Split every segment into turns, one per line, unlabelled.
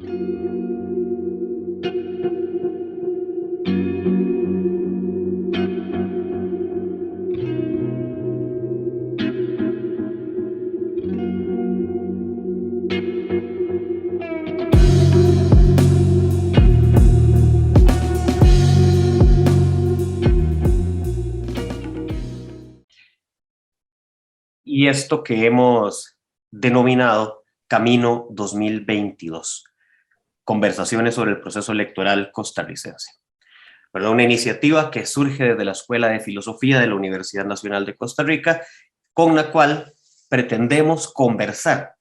Y esto que hemos denominado Camino 2022, conversaciones sobre el proceso electoral costarricense. ¿Verdad? Una iniciativa que surge desde la Escuela de Filosofía de la Universidad Nacional de Costa Rica, con la cual pretendemos conversar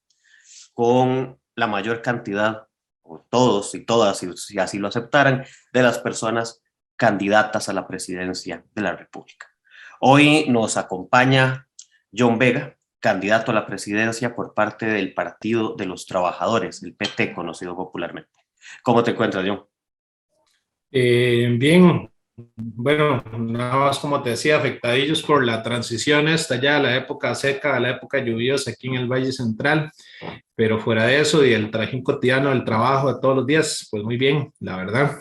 con la mayor cantidad, o todos y todas, si así lo aceptaran, de las personas candidatas a la presidencia de la República. Hoy nos acompaña John Vega, candidato a la presidencia por parte del Partido de los Trabajadores, el PT, conocido popularmente. ¿Cómo te encuentras, John?
Bien, bueno, nada más como te decía, afectadillos por la transición esta ya, la época seca, a la época lluviosa aquí en el Valle Central, pero fuera de eso y el trajín cotidiano del trabajo de todos los días, pues muy bien, la verdad,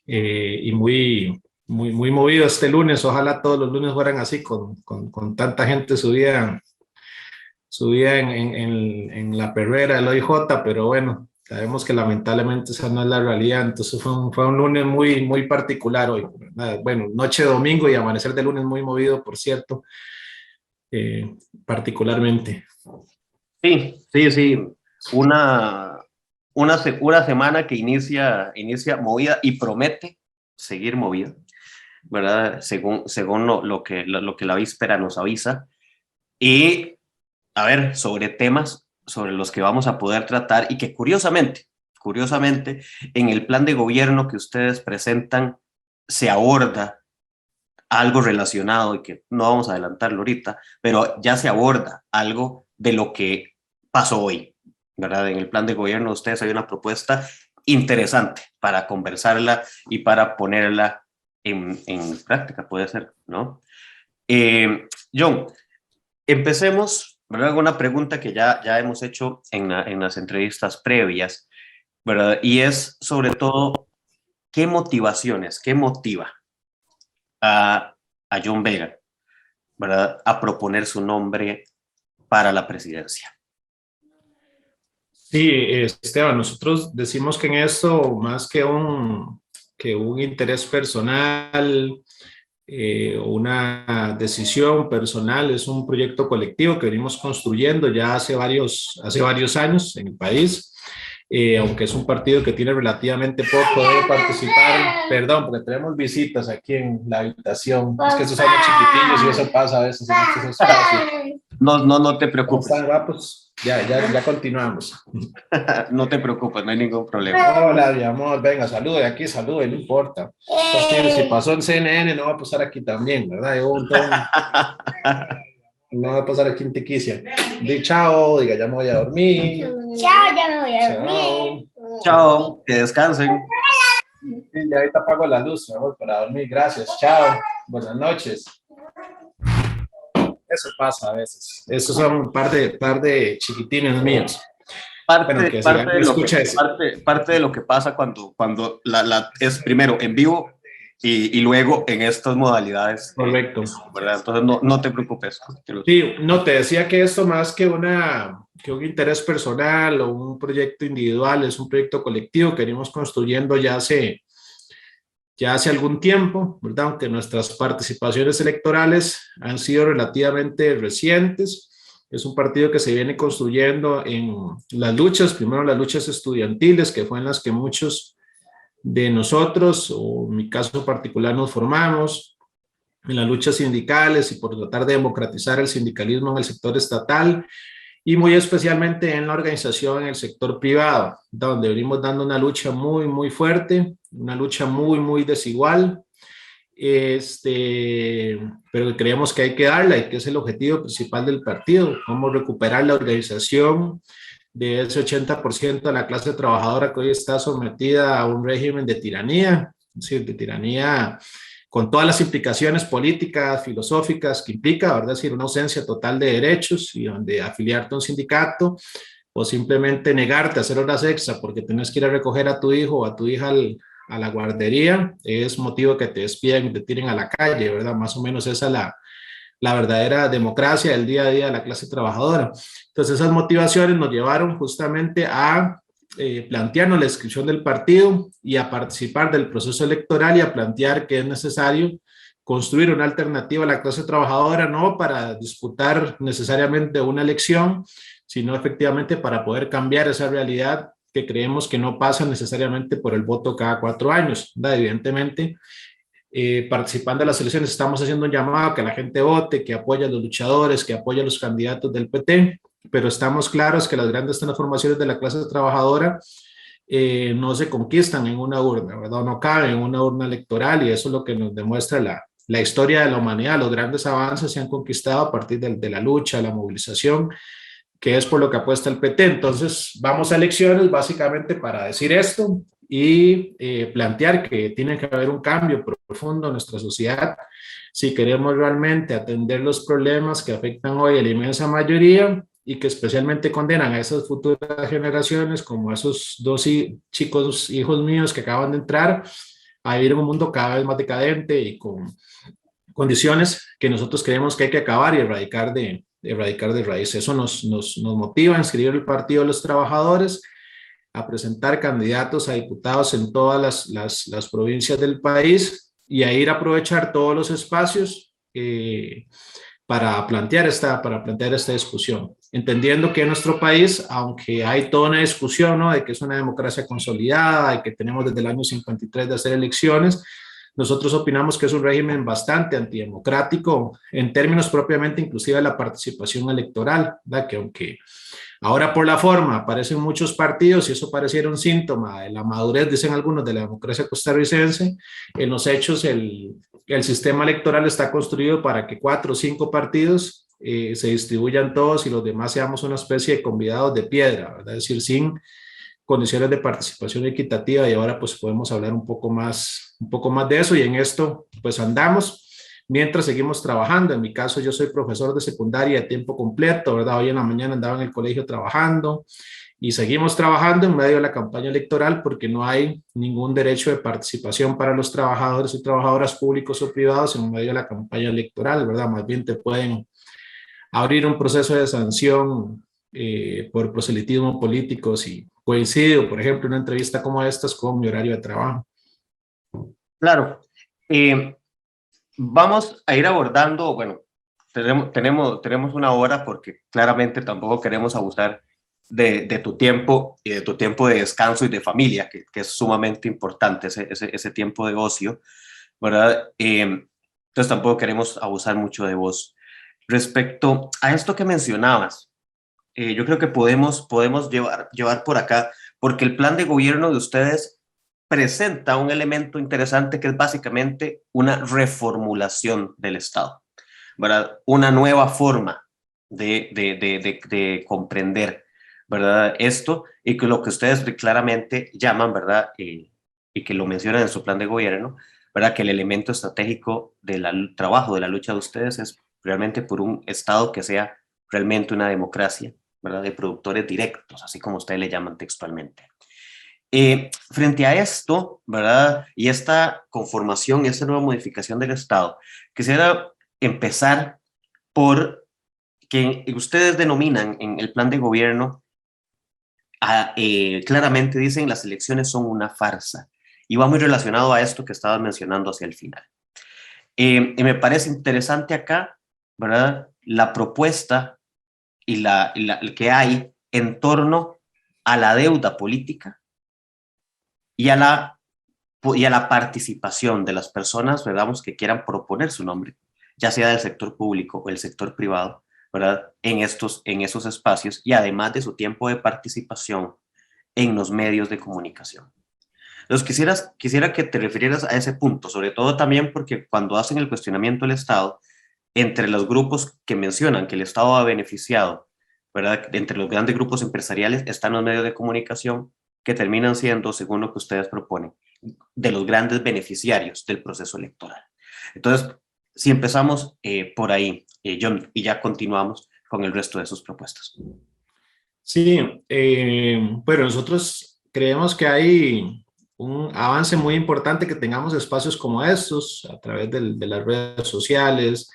y muy movido este lunes. Ojalá todos los lunes fueran así, con tanta gente subida en la perrera del OIJ, pero bueno, sabemos que lamentablemente esa no es la realidad. Entonces fue un lunes muy particular hoy, ¿verdad? Bueno, noche de domingo y amanecer de lunes muy movido, por cierto, particularmente.
Sí. Una semana que inicia movida y promete seguir movida, ¿verdad? Según lo que la víspera nos avisa. Y, a ver, sobre temas sobre los que vamos a poder tratar y que curiosamente, en el plan de gobierno que ustedes presentan se aborda algo relacionado, y que no vamos a adelantarlo ahorita, pero ya se aborda algo de lo que pasó hoy, ¿verdad? En el plan de gobierno de ustedes hay una propuesta interesante para conversarla y para ponerla en práctica, puede ser, ¿no? John, empecemos, ¿verdad? Una pregunta que ya hemos hecho en las entrevistas previas, ¿verdad? Y es sobre todo, ¿qué motiva a John Vega, ¿verdad?, a proponer su nombre para la presidencia?
Sí, Esteban, nosotros decimos que en esto, más que un interés personal, una decisión personal, es un proyecto colectivo que venimos construyendo ya hace varios años en el país. Aunque es un partido que tiene relativamente poco de participar, perdón, porque tenemos visitas aquí en la habitación, es que estos son los chiquitillos y eso pasa a veces en estos espacios.
No te preocupes.
Pues ya continuamos.
No te preocupes, no hay ningún problema.
Hola, mi amor, venga, salude, aquí salude, no importa. Entonces, si pasó en CNN, no va a pasar aquí también, ¿verdad? No va a pasar aquí en Tiquicia. Di chao, diga, ya me voy a dormir.
Chao, ya me voy a dormir.
Chao, que descansen.
Sí, ya ahorita apago la luz, me voy para dormir, gracias, chao, buenas noches. Eso pasa a veces. Esos son un par de chiquitines míos.
Parte de lo que pasa cuando es primero en vivo y luego en estas modalidades.
Correcto.
¿Verdad? Entonces no te preocupes.
Sí, no, te decía que esto más que un interés personal o un proyecto individual, es un proyecto colectivo que venimos construyendo ya hace algún tiempo, ¿verdad? Aunque nuestras participaciones electorales han sido relativamente recientes. Es un partido que se viene construyendo en las luchas, primero las luchas estudiantiles, que fue en las que muchos de nosotros, o en mi caso particular, nos formamos, en las luchas sindicales y por tratar de democratizar el sindicalismo en el sector estatal, y muy especialmente en la organización en el sector privado, donde venimos dando una lucha muy fuerte, una lucha muy desigual, pero creemos que hay que darla y que es el objetivo principal del partido, cómo recuperar la organización de ese 80% de la clase trabajadora que hoy está sometida a un régimen de tiranía, es decir, de tiranía con todas las implicaciones políticas, filosóficas que implica, ¿verdad? Es decir, una ausencia total de derechos y donde afiliarte a un sindicato o simplemente negarte a hacer horas extra porque tenés que ir a recoger a tu hijo o a tu hija a la guardería, es motivo que te despidan y te tiren a la calle, ¿verdad? Más o menos esa es la verdadera democracia del día a día de la clase trabajadora. Entonces esas motivaciones nos llevaron justamente a plantearnos la inscripción del partido y a participar del proceso electoral y a plantear que es necesario construir una alternativa a la clase trabajadora, no para disputar necesariamente una elección, sino efectivamente para poder cambiar esa realidad que creemos que no pasa necesariamente por el voto cada 4 años. ¿Verdad? Evidentemente, participando de las elecciones estamos haciendo un llamado a que la gente vote, que apoye a los luchadores, que apoye a los candidatos del PT, pero estamos claros que las grandes transformaciones de la clase trabajadora no se conquistan en una urna, ¿verdad? No caben en una urna electoral y eso es lo que nos demuestra la historia de la humanidad. Los grandes avances se han conquistado a partir de la lucha, la movilización, que es por lo que apuesta el PT. Entonces, vamos a elecciones básicamente para decir esto y plantear que tiene que haber un cambio profundo en nuestra sociedad si queremos realmente atender los problemas que afectan hoy a la inmensa mayoría y que especialmente condenan a esas futuras generaciones, como a esos dos chicos, hijos míos que acaban de entrar, a vivir en un mundo cada vez más decadente y con condiciones que nosotros creemos que hay que acabar y erradicar de raíz. Eso nos motiva a inscribir el Partido de los Trabajadores, a presentar candidatos a diputados en todas las provincias del país y a ir a aprovechar todos los espacios para plantear esta discusión, entendiendo que en nuestro país, aunque hay toda una discusión, ¿no?, de que es una democracia consolidada y que tenemos desde el año 53 de hacer elecciones, nosotros opinamos que es un régimen bastante antidemocrático en términos propiamente inclusive de la participación electoral, ¿verdad? Que aunque ahora por la forma aparecen muchos partidos y eso pareciera un síntoma de la madurez, dicen algunos, de la democracia costarricense, en los hechos el sistema electoral está construido para que 4 o 5 partidos se distribuyan todos y los demás seamos una especie de convidados de piedra, ¿verdad? Es decir, sin condiciones de participación equitativa, y ahora pues podemos hablar un poco más de eso, y en esto pues andamos mientras seguimos trabajando. En mi caso yo soy profesor de secundaria de tiempo completo, ¿verdad? Hoy en la mañana andaba en el colegio trabajando y seguimos trabajando en medio de la campaña electoral porque no hay ningún derecho de participación para los trabajadores y trabajadoras públicos o privados en medio de la campaña electoral, ¿verdad? Más bien te pueden abrir un proceso de sanción por proselitismo político si coincido, por ejemplo, en una entrevista como estas con mi horario de trabajo.
Claro. Vamos a ir abordando, bueno, tenemos una hora porque claramente tampoco queremos abusar de tu tiempo y de tu tiempo de descanso y de familia, que es sumamente importante ese tiempo de ocio, ¿verdad? Entonces tampoco queremos abusar mucho de vos. Respecto a esto que mencionabas, yo creo que podemos llevar por acá, porque el plan de gobierno de ustedes presenta un elemento interesante que es básicamente una reformulación del Estado, ¿verdad? Una nueva forma de comprender, ¿verdad? Esto, y que lo que ustedes claramente llaman, ¿verdad? Y que lo mencionan en su plan de gobierno, ¿verdad? Que el elemento estratégico del trabajo, de la lucha de ustedes es realmente por un Estado que sea realmente una democracia, ¿verdad? De productores directos, así como ustedes le llaman textualmente. Frente a esto, ¿verdad? Y esta conformación y esta nueva modificación del Estado, quisiera empezar por que ustedes denominan en el plan de gobierno, claramente dicen las elecciones son una farsa, y va muy relacionado a esto que estabas mencionando hacia el final. Y me parece interesante acá, ¿verdad? La propuesta y la que hay en torno a la deuda política y a la participación de las personas, ¿verdad?, que quieran proponer su nombre, ya sea del sector público o el sector privado, ¿verdad?, en esos espacios, y además de su tiempo de participación en los medios de comunicación. Entonces, quisiera que te refirieras a ese punto, sobre todo también porque cuando hacen el cuestionamiento del Estado, entre los grupos que mencionan que el Estado ha beneficiado, ¿verdad?, entre los grandes grupos empresariales están los medios de comunicación, que terminan siendo, según lo que ustedes proponen, de los grandes beneficiarios del proceso electoral. Entonces, si empezamos por ahí, John, y ya continuamos con el resto de sus propuestas.
Sí, bueno, nosotros creemos que hay un avance muy importante que tengamos espacios como estos a través de las redes sociales,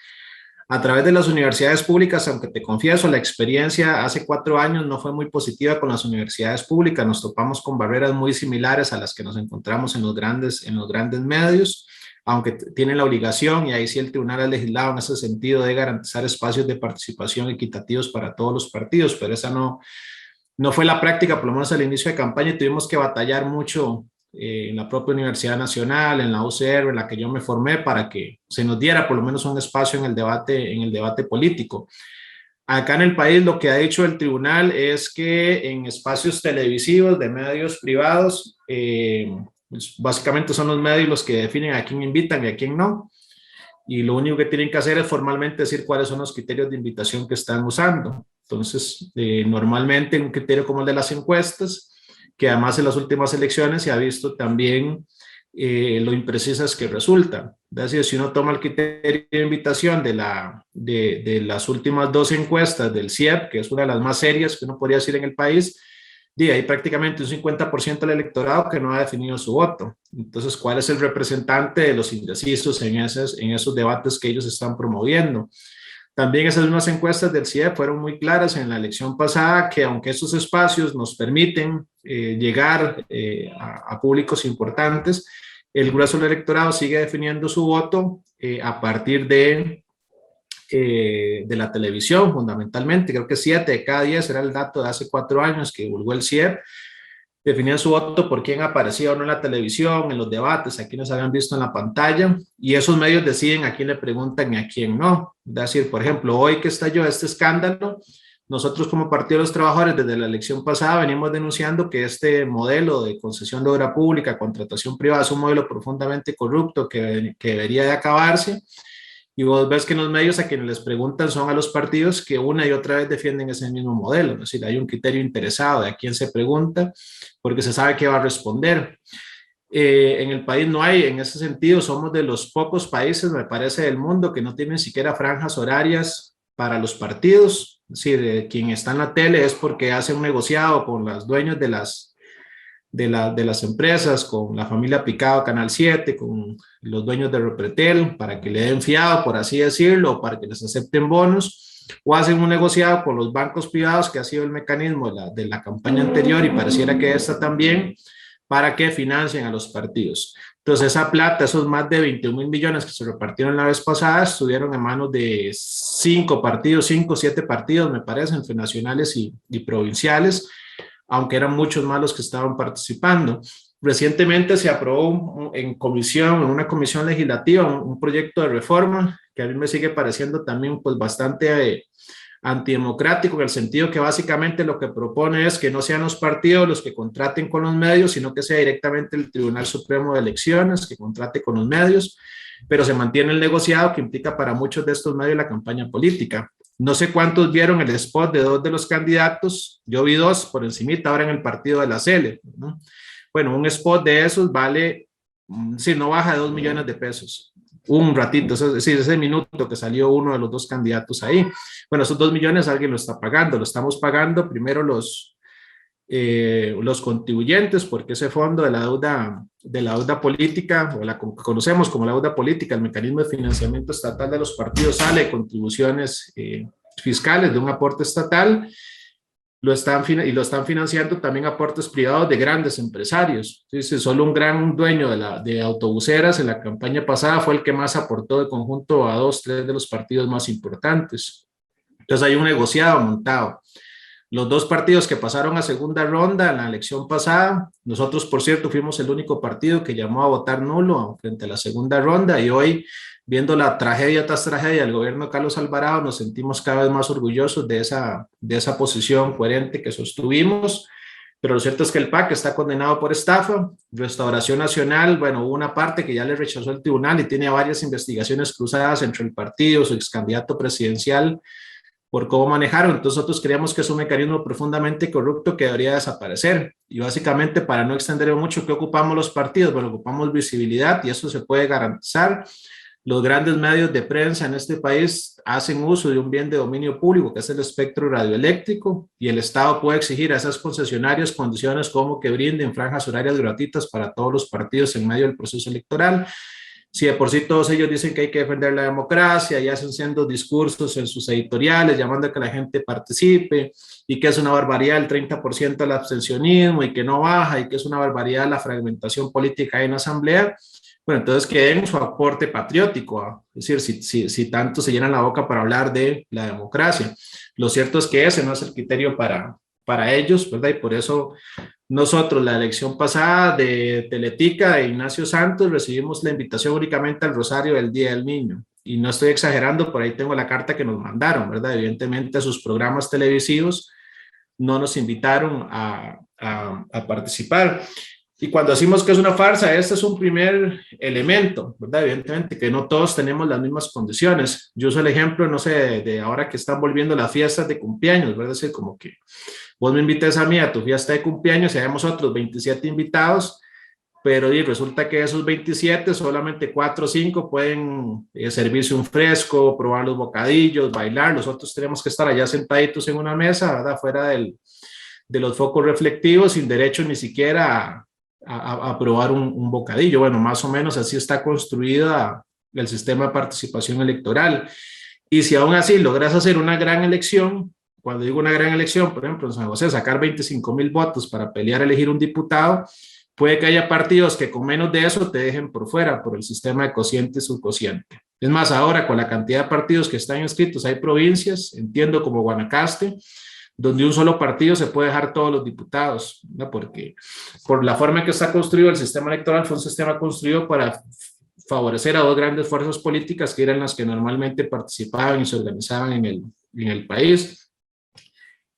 a través de las universidades públicas, aunque te confieso, la experiencia hace 4 años no fue muy positiva con las universidades públicas, nos topamos con barreras muy similares a las que nos encontramos en los grandes medios, aunque tienen la obligación, y ahí sí el tribunal ha legislado en ese sentido, de garantizar espacios de participación equitativos para todos los partidos, pero esa no fue la práctica, por lo menos al inicio de campaña, y tuvimos que batallar mucho en la propia Universidad Nacional, en la UCR, en la que yo me formé, para que se nos diera por lo menos un espacio en el debate político. Acá en el país lo que ha dicho el tribunal es que en espacios televisivos de medios privados, pues básicamente son los medios los que definen a quién invitan y a quién no, y lo único que tienen que hacer es formalmente decir cuáles son los criterios de invitación que están usando. Entonces, normalmente un criterio como el de las encuestas, que además en las últimas elecciones se ha visto también lo imprecisas que resultan. Es decir, si uno toma el criterio de invitación de las últimas 2 encuestas del CIEP, que es una de las más serias que uno podría decir en el país, hay prácticamente un 50% del electorado que no ha definido su voto. Entonces, ¿cuál es el representante de los indecisos en esos debates que ellos están promoviendo? También esas mismas encuestas del CIE fueron muy claras en la elección pasada, que aunque estos espacios nos permiten llegar a públicos importantes, el grueso del electorado sigue definiendo su voto a partir de la televisión, fundamentalmente. Creo que 7 de cada 10 era el dato de hace 4 años que divulgó el CIEP. Definían su voto por quién aparecía o no en la televisión, en los debates, a quienes habían visto en la pantalla, y esos medios deciden a quién le preguntan y a quién no. Es decir, por ejemplo, hoy que estalló este escándalo, nosotros como Partido de los Trabajadores desde la elección pasada venimos denunciando que este modelo de concesión de obra pública, contratación privada, es un modelo profundamente corrupto que debería de acabarse. Y vos ves que en los medios a quienes les preguntan son a los partidos que una y otra vez defienden ese mismo modelo. Es decir, hay un criterio interesado de a quién se pregunta porque se sabe qué va a responder. En el país no hay, en ese sentido, somos de los pocos países, me parece, del mundo que no tienen siquiera franjas horarias para los partidos. Es decir, quien está en la tele es porque hace un negociado con los dueños de las empresas, con la familia Picado Canal 7, con los dueños de Repretel, para que le den fiado, por así decirlo, para que les acepten bonos, o hacen un negociado con los bancos privados, que ha sido el mecanismo de la campaña anterior y pareciera que esta también, para que financien a los partidos. Entonces esa plata, esos más de 21 mil millones que se repartieron la vez pasada, estuvieron en manos de 5 partidos, 5 o 7 partidos, me parece, entre nacionales y provinciales, aunque eran muchos más los que estaban participando. Recientemente se aprobó en una comisión legislativa, un proyecto de reforma que a mí me sigue pareciendo también pues bastante antidemocrático, en el sentido que básicamente lo que propone es que no sean los partidos los que contraten con los medios, sino que sea directamente el Tribunal Supremo de Elecciones que contrate con los medios, pero se mantiene el negociado que implica para muchos de estos medios la campaña política. No sé cuántos vieron el spot de 2 de los candidatos, yo vi 2 por encimita ahora en el partido de la CL, ¿no? Bueno, un spot de esos vale, si no baja de 2 millones de pesos, un ratito, es decir, ese minuto que salió uno de los 2 candidatos ahí. Bueno, esos 2 millones alguien lo está pagando, lo estamos pagando primero los contribuyentes, porque ese fondo de la deuda política, o la conocemos como la deuda política, el mecanismo de financiamiento estatal de los partidos, sale de contribuciones fiscales, de un aporte estatal, y lo están financiando también aportes privados de grandes empresarios. Entonces, solo un gran dueño de autobuseras en la campaña pasada fue el que más aportó de conjunto a 2, 3 de los partidos más importantes. Entonces hay un negociado montado. Los 2 partidos que pasaron a segunda ronda en la elección pasada, nosotros, por cierto, fuimos el único partido que llamó a votar nulo frente a la segunda ronda, y hoy, viendo la tragedia tras tragedia del gobierno de Carlos Alvarado, nos sentimos cada vez más orgullosos de esa posición coherente que sostuvimos. Pero lo cierto es que el PAC está condenado por estafa. Restauración Nacional, bueno, hubo una parte que ya le rechazó el tribunal y tiene varias investigaciones cruzadas entre el partido, su ex candidato presidencial, por cómo manejaron. Entonces nosotros creíamos que es un mecanismo profundamente corrupto que debería desaparecer. Y básicamente, para no extender mucho, ¿qué ocupamos los partidos? Bueno, ocupamos visibilidad, y eso se puede garantizar. los grandes medios de prensa en este país hacen uso de un bien de dominio público, que es el espectro radioeléctrico, y el Estado puede exigir a esas concesionarias condiciones como que brinden franjas horarias gratuitas para todos los partidos en medio del proceso electoral. Si de por sí todos ellos dicen que hay que defender la democracia y hacen siendo discursos en sus editoriales llamando a que la gente participe y que es una barbaridad el 30% del abstencionismo y que no baja y que es una barbaridad la fragmentación política en la asamblea, bueno, entonces que den su aporte patriótico, ¿ah? Es decir, si tanto se llenan la boca para hablar de la democracia. Lo cierto es que ese no es el criterio para ellos, ¿verdad? Y por eso nosotros, la elección pasada de Teletica, de Ignacio Santos, recibimos la invitación únicamente al Rosario del Día del Niño. Y no estoy exagerando, por ahí tengo la carta que nos mandaron, ¿verdad? Evidentemente a sus programas televisivos no nos invitaron a participar. Y cuando decimos que es una farsa, este es un primer elemento, ¿verdad? Evidentemente que no todos tenemos las mismas condiciones. Yo uso el ejemplo, no sé, de ahora que están volviendo las fiestas de cumpleaños, ¿verdad? Es decir, como que vos me invites a mí a tu fiesta de cumpleaños y habemos otros 27 invitados, pero y resulta que de esos 27 solamente 4 o 5 pueden servirse un fresco, probar los bocadillos, bailar, los otros tenemos que estar allá sentaditos en una mesa, ¿verdad? Fuera de los focos reflectivos, sin derecho ni siquiera a probar un bocadillo. Bueno, más o menos así está construida el sistema de participación electoral. Y si aún así logras hacer una gran elección, cuando digo una gran elección, por ejemplo, en San José, sacar 25,000 votos para pelear a elegir un diputado, puede que haya partidos que con menos de eso te dejen por fuera por el sistema de cociente y subcociente. Es más, ahora con la cantidad de partidos que están inscritos, hay provincias, entiendo como Guanacaste, donde un solo partido se puede dejar todos los diputados, ¿no? Porque por la forma en que está construido el sistema electoral, fue un sistema construido para favorecer a dos grandes fuerzas políticas que eran las que normalmente participaban y se organizaban en el país.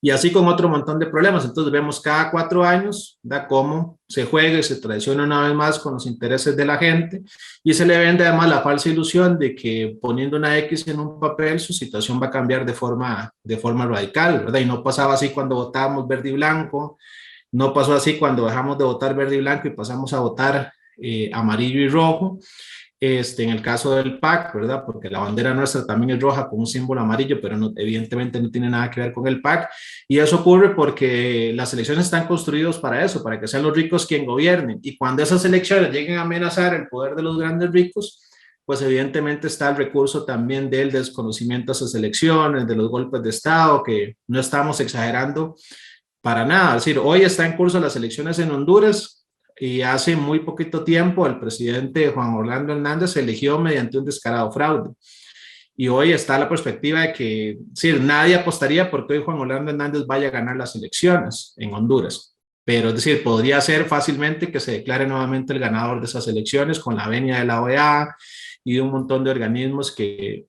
Y así con otro montón de problemas. Entonces vemos cada 4 años, da cómo se juega y se traiciona una vez más con los intereses de la gente y se le vende además la falsa ilusión de que poniendo una X en un papel su situación va a cambiar de forma radical, ¿verdad? Y no pasaba así cuando votábamos verde y blanco, no pasó así cuando dejamos de votar verde y blanco y pasamos a votar amarillo y rojo. En el caso del PAC, ¿verdad? Porque la bandera nuestra también es roja con un símbolo amarillo, pero no, evidentemente no tiene nada que ver con el PAC. Y eso ocurre porque las elecciones están construidas para eso, para que sean los ricos quien gobiernen. Y cuando esas elecciones lleguen a amenazar el poder de los grandes ricos, pues evidentemente está el recurso también del desconocimiento a esas elecciones, de los golpes de Estado, que no estamos exagerando para nada. Es decir, hoy está en curso las elecciones en Honduras, y hace muy poquito tiempo el presidente Juan Orlando Hernández se eligió mediante un descarado fraude. Y hoy está la perspectiva de que sí, nadie apostaría porque hoy Juan Orlando Hernández vaya a ganar las elecciones en Honduras. Pero es decir, podría ser fácilmente que se declare nuevamente el ganador de esas elecciones con la venia de la OEA y de un montón de organismos que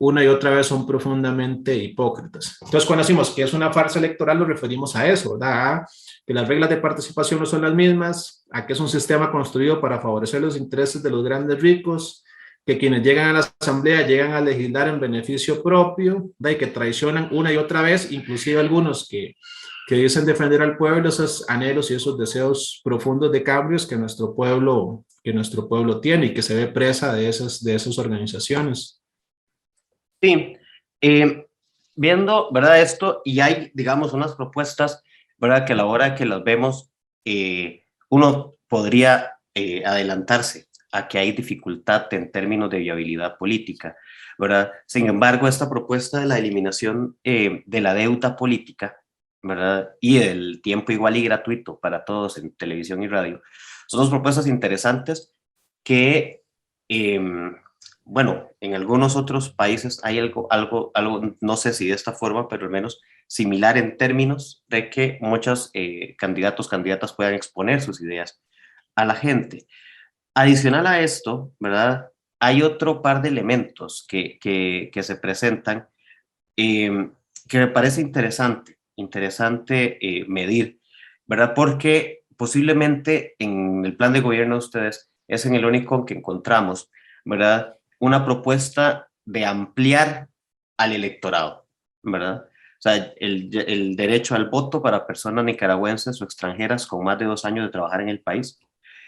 una y otra vez son profundamente hipócritas. Entonces, cuando decimos que es una farsa electoral, nos referimos a eso, ¿verdad? A que las reglas de participación no son las mismas, a que es un sistema construido para favorecer los intereses de los grandes ricos, que quienes llegan a la asamblea llegan a legislar en beneficio propio, ¿verdad? Y que traicionan una y otra vez, inclusive algunos que dicen defender al pueblo, esos anhelos y esos deseos profundos de cambios que nuestro pueblo tiene y que se ve presa de esas organizaciones.
Sí, viendo, ¿verdad? Esto, y hay, digamos, unas propuestas, ¿verdad? Que a la hora que las vemos, uno podría adelantarse a que hay dificultad en términos de viabilidad política, ¿verdad? Sin embargo, esta propuesta de la eliminación de la deuda política, ¿verdad? Y del tiempo igual y gratuito para todos en televisión y radio, son dos propuestas interesantes que... bueno, en algunos otros países hay algo, no sé si de esta forma, pero al menos similar en términos de que muchos candidatas puedan exponer sus ideas a la gente. Adicional a esto, ¿verdad? Hay otro par de elementos que se presentan que me parece interesante medir, ¿verdad? Porque posiblemente en el plan de gobierno de ustedes es en el único que encontramos, ¿verdad? Una propuesta de ampliar al electorado, ¿verdad? O sea, el derecho al voto para personas nicaragüenses o extranjeras con más de 2 años de trabajar en el país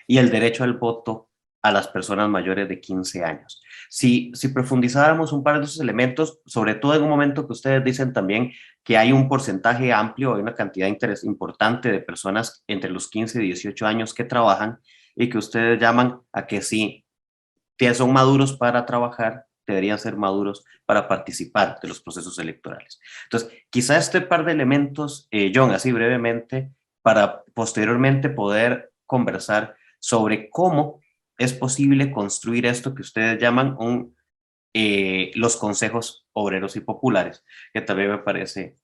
y el derecho al voto a las personas mayores de 15 años. Si profundizáramos un par de esos elementos, sobre todo en un momento que ustedes dicen también que hay un porcentaje amplio, hay una cantidad importante de personas entre los 15 y 18 años que trabajan y que ustedes llaman a que sí, que son maduros para trabajar, deberían ser maduros para participar de los procesos electorales. Entonces, quizá este par de elementos, John, así brevemente, para posteriormente poder conversar sobre cómo es posible construir esto que ustedes llaman los consejos obreros y populares, que también me parece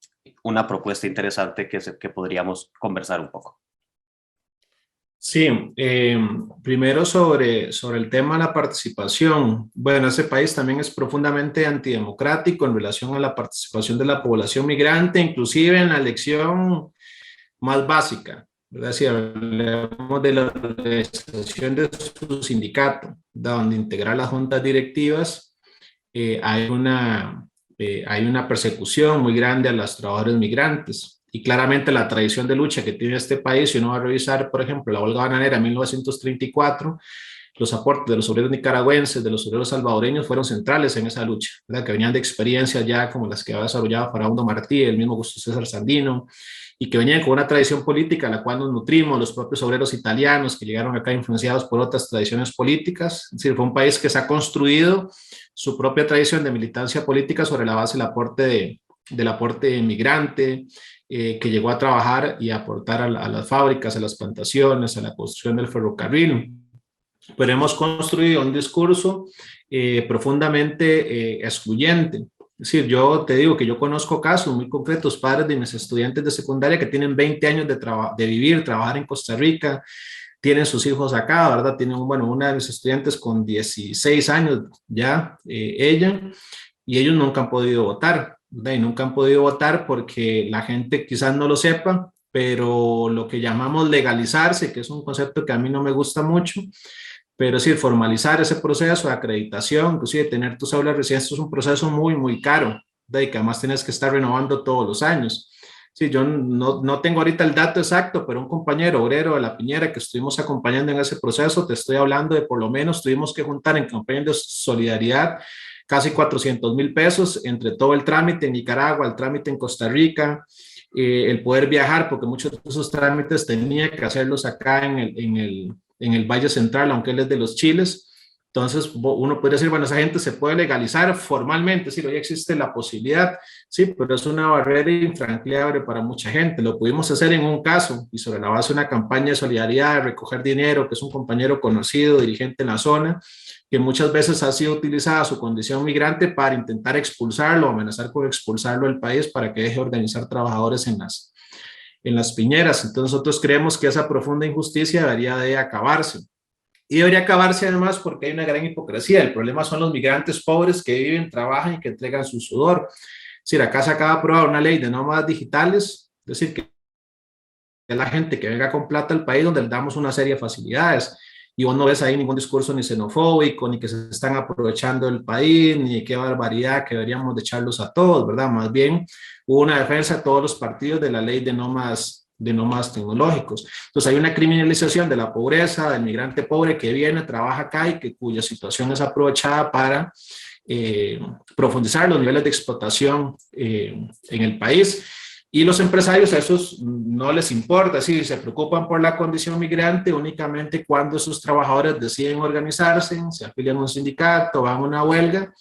una propuesta interesante que podríamos conversar un poco.
Sí, primero sobre el tema de la participación. Bueno, ese país también es profundamente antidemocrático en relación a la participación de la población migrante, inclusive en la elección más básica, ¿verdad? Si hablamos de la organización de su sindicato, donde integrar las juntas directivas, hay una persecución muy grande a los trabajadores migrantes. Y claramente la tradición de lucha que tiene este país, si uno va a revisar, por ejemplo, la huelga bananera en 1934, los aportes de los obreros nicaragüenses, de los obreros salvadoreños fueron centrales en esa lucha, ¿verdad? Que venían de experiencias ya como las que había desarrollado Farabundo Martí, el mismo Augusto César Sandino, y que venían con una tradición política a la cual nos nutrimos, los propios obreros italianos que llegaron acá influenciados por otras tradiciones políticas. Es decir, fue un país que se ha construido su propia tradición de militancia política sobre la base del aporte migrante, que llegó a trabajar y a aportar a las fábricas, a las plantaciones, a la construcción del ferrocarril. Pero hemos construido un discurso profundamente excluyente. Es decir, yo te digo que yo conozco casos muy concretos, padres de mis estudiantes de secundaria que tienen 20 años de vivir, trabajar en Costa Rica, tienen sus hijos acá, ¿verdad? Tienen, bueno, una de mis estudiantes con 16 años ya, ella, y ellos nunca han podido votar, ¿verdad? Y nunca han podido votar porque la gente quizás no lo sepa, pero lo que llamamos legalizarse, que es un concepto que a mí no me gusta mucho, pero sí, formalizar ese proceso de acreditación, inclusive tener tu cédula de residencia es un proceso muy, muy caro, ¿verdad? Y que además tienes que estar renovando todos los años. Sí, yo no tengo ahorita el dato exacto, pero un compañero obrero de La Piñera que estuvimos acompañando en ese proceso, te estoy hablando de por lo menos tuvimos que juntar en campaña de solidaridad casi 400,000 pesos entre todo el trámite en Nicaragua, el trámite en Costa Rica, el poder viajar, porque muchos de esos trámites tenía que hacerlos acá en el Valle Central, aunque él es de los Chiles. Entonces, uno podría decir, bueno, esa gente se puede legalizar formalmente, sí, hoy existe la posibilidad, sí, pero es una barrera infranqueable para mucha gente. Lo pudimos hacer en un caso y sobre la base de una campaña de solidaridad, de recoger dinero, que es un compañero conocido, dirigente en la zona, que muchas veces ha sido utilizada su condición migrante para intentar expulsarlo, amenazar con expulsarlo del país para que deje de organizar trabajadores en las piñeras. Entonces nosotros creemos que esa profunda injusticia debería de acabarse. Y debería acabarse además porque hay una gran hipocresía. El problema son los migrantes pobres que viven, trabajan y que entregan su sudor. Es decir, acá se acaba de aprobar una ley de nómadas digitales, es decir, que la gente que venga con plata al país donde le damos una serie de facilidades. Y vos no ves ahí ningún discurso ni xenofóbico, ni que se están aprovechando del país, ni qué barbaridad que deberíamos de echarlos a todos, ¿verdad? Más bien hubo una defensa de todos los partidos de la ley de nómadas tecnológicos. Entonces hay una criminalización de la pobreza, del migrante pobre que viene, trabaja acá y cuya situación es aprovechada para profundizar los niveles de explotación en el país. Y los empresarios a esos no les importa, sí, se preocupan por la condición migrante únicamente cuando esos trabajadores deciden organizarse, se afilian a un sindicato, van a una huelga,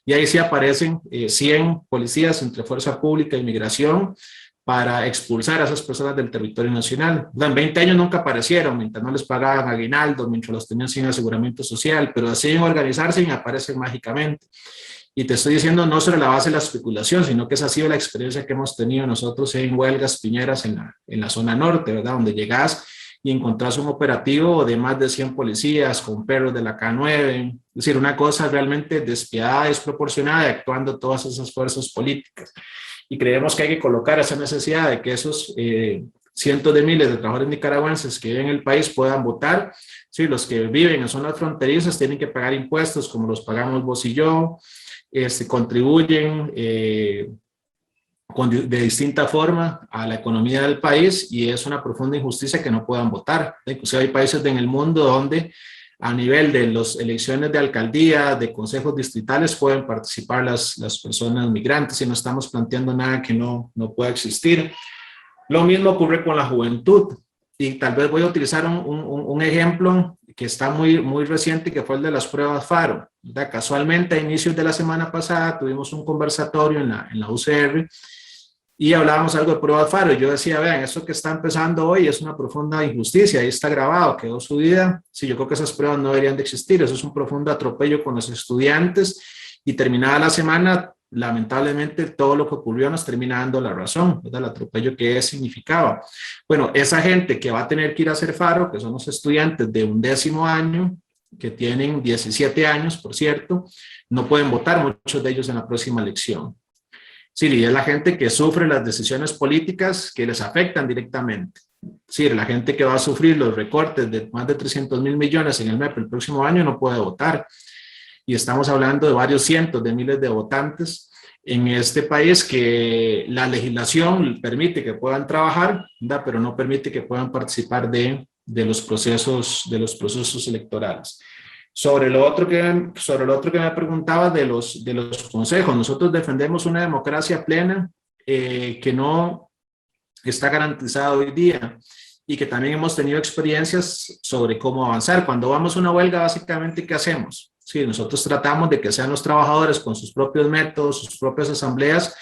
y ahí sí aparecen 100 policías entre fuerza pública y migración para expulsar a esas personas del territorio nacional. En 20 años nunca aparecieron, mientras no les pagaban aguinaldo, mientras los tenían sin aseguramiento social, pero deciden organizarse y aparecen mágicamente. Y te estoy diciendo no sobre la base de la especulación, sino que esa ha sido la experiencia que hemos tenido nosotros en huelgas piñeras en la zona norte, ¿verdad? Donde llegás y encontrás un operativo de más de 100 policías con perros de la K9, es decir, una cosa realmente despiadada, desproporcionada, actuando todas esas fuerzas políticas. Y creemos que hay que colocar esa necesidad de que esos cientos de miles de trabajadores nicaragüenses que viven en el país puedan votar. Sí, los que viven en zonas fronterizas tienen que pagar impuestos como los pagamos vos y yo, contribuyen de distinta forma a la economía del país y es una profunda injusticia que no puedan votar. Incluso hay países en el mundo donde a nivel de las elecciones de alcaldía, de consejos distritales, pueden participar las personas migrantes y no estamos planteando nada que no pueda existir. Lo mismo ocurre con la juventud y tal vez voy a utilizar un ejemplo que está muy reciente, que fue el de las pruebas FARO. ¿Verdad? Casualmente, a inicios de la semana pasada, tuvimos un conversatorio en la UCR y hablábamos algo de pruebas FARO. Y yo decía, vean, esto que está empezando hoy es una profunda injusticia, ahí está grabado, quedó subida. Sí, yo creo que esas pruebas no deberían de existir, eso es un profundo atropello con los estudiantes y terminada la semana, lamentablemente todo lo que ocurrió nos termina dando la razón, ¿verdad? El atropello que significaba. Bueno, esa gente que va a tener que ir a hacer FARO, que son los estudiantes de 11º año, que tienen 17 años, por cierto, no pueden votar muchos de ellos en la próxima elección. Sí, y es la gente que sufre las decisiones políticas que les afectan directamente. Sí, la gente que va a sufrir los recortes de más de 300.000 millones en el MEP el próximo año no puede votar. Y estamos hablando de varios cientos de miles de votantes en este país que la legislación permite que puedan trabajar, ¿verdad? Pero no permite que puedan participar de los procesos electorales. Sobre lo otro que me preguntaba de los consejos, nosotros defendemos una democracia plena que no está garantizada hoy día y que también hemos tenido experiencias sobre cómo avanzar. Cuando vamos a una huelga, básicamente, ¿qué hacemos? Sí, nosotros tratamos de que sean los trabajadores con sus propios métodos, sus propias asambleas,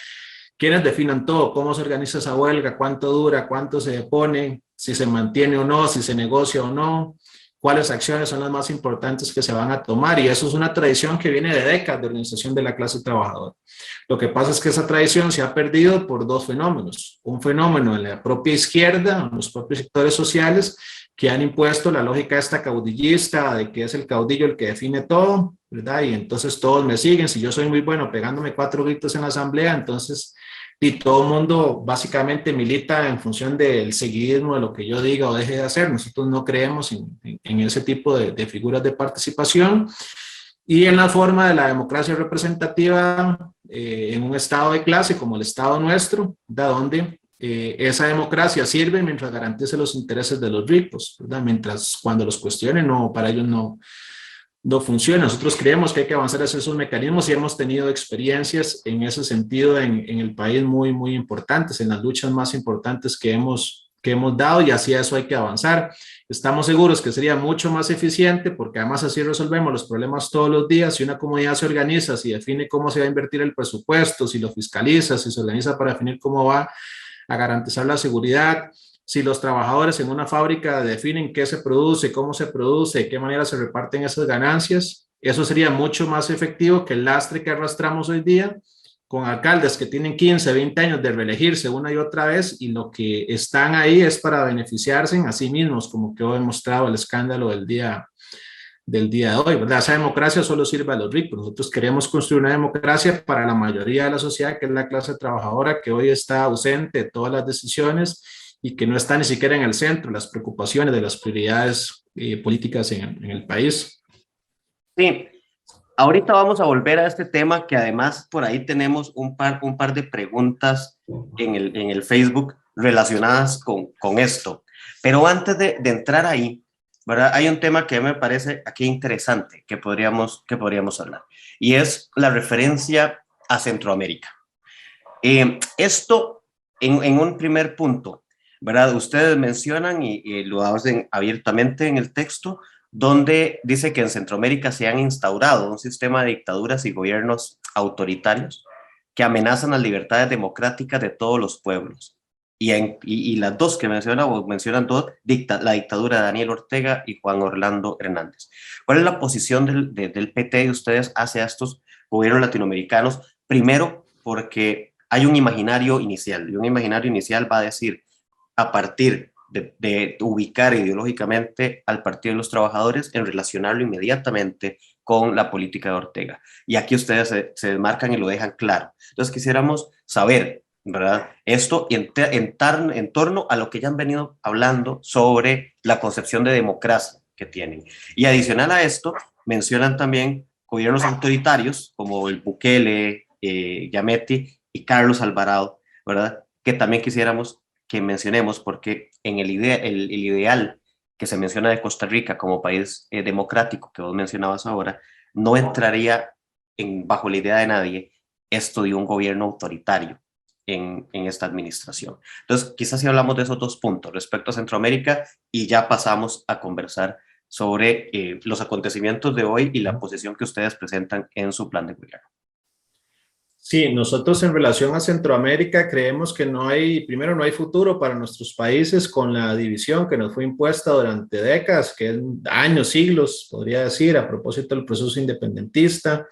quienes definan todo, cómo se organiza esa huelga, cuánto dura, cuánto se depone, si se mantiene o no, si se negocia o no, cuáles acciones son las más importantes que se van a tomar. Y eso es una tradición que viene de décadas de organización de la clase trabajadora. Lo que pasa es que esa tradición se ha perdido por dos fenómenos. Un fenómeno en la propia izquierda, en los propios sectores sociales, que han impuesto la lógica esta caudillista, de que es el caudillo el que define todo, ¿verdad? Y entonces todos me siguen. Si yo soy muy bueno pegándome 4 gritos en la asamblea, entonces y todo el mundo básicamente milita en función del seguidismo de lo que yo diga o deje de hacer. Nosotros no creemos en ese tipo de figuras de participación. Y en la forma de la democracia representativa en un estado de clase como el estado nuestro, ¿verdad? Donde esa democracia sirve mientras garantice los intereses de los ricos, ¿verdad? Mientras cuando los cuestionen, no, para ellos no funciona. Nosotros creemos que hay que avanzar hacia esos mecanismos y hemos tenido experiencias en ese sentido en el país muy importantes, en las luchas más importantes que hemos dado, y hacia eso hay que avanzar. Estamos seguros que sería mucho más eficiente porque además así resolvemos los problemas todos los días. Si una comunidad se organiza, si define cómo se va a invertir el presupuesto, si lo fiscaliza, si se organiza para definir cómo va a garantizar la seguridad, si los trabajadores en una fábrica definen qué se produce, cómo se produce, de qué manera se reparten esas ganancias, eso sería mucho más efectivo que el lastre que arrastramos hoy día con alcaldes que tienen 15, 20 años de reelegirse una y otra vez y lo que están ahí es para beneficiarse a sí mismos, como que ha demostrado el escándalo del día de hoy, ¿verdad? Esa democracia solo sirve a los ricos. Nosotros queremos construir una democracia para la mayoría de la sociedad, que es la clase trabajadora, que hoy está ausente de todas las decisiones y que no está ni siquiera en el centro de las preocupaciones, de las prioridades políticas en el país.
Sí, ahorita vamos a volver a este tema, que además por ahí tenemos un par de preguntas en el Facebook relacionadas con esto. Pero antes de entrar ahí, ¿verdad? Hay un tema que me parece aquí interesante que podríamos hablar, y es la referencia a Centroamérica. Esto en un primer punto, ¿verdad? Ustedes mencionan y lo hacen abiertamente en el texto, donde dice que en Centroamérica se han instaurado un sistema de dictaduras y gobiernos autoritarios que amenazan las libertades democráticas de todos los pueblos. Y las dos que mencionan dos, la dictadura de Daniel Ortega y Juan Orlando Hernández. ¿Cuál es la posición del PT de ustedes hacia estos gobiernos latinoamericanos? Primero, porque hay un imaginario inicial, y un imaginario inicial va a decir, a partir de ubicar ideológicamente al Partido de los Trabajadores, en relacionarlo inmediatamente con la política de Ortega. Y aquí ustedes se desmarcan y lo dejan claro. Entonces quisiéramos saber, ¿verdad? Esto en torno a lo que ya han venido hablando sobre la concepción de democracia que tienen. Y adicional a esto, mencionan también gobiernos autoritarios como el Bukele, Giammattei y Carlos Alvarado, ¿verdad? Que también quisiéramos que mencionemos, porque en el ideal que se menciona de Costa Rica como país democrático, que vos mencionabas ahora, no entraría bajo la idea de nadie esto de un gobierno autoritario en esta administración. Entonces, quizás si hablamos de esos dos puntos respecto a Centroamérica y ya pasamos a conversar sobre los acontecimientos de hoy y la posición que ustedes presentan en su plan de gobierno.
Sí, nosotros en relación a Centroamérica creemos que primero no hay futuro para nuestros países con la división que nos fue impuesta durante décadas, que es años, siglos, podría decir, a propósito del proceso independentista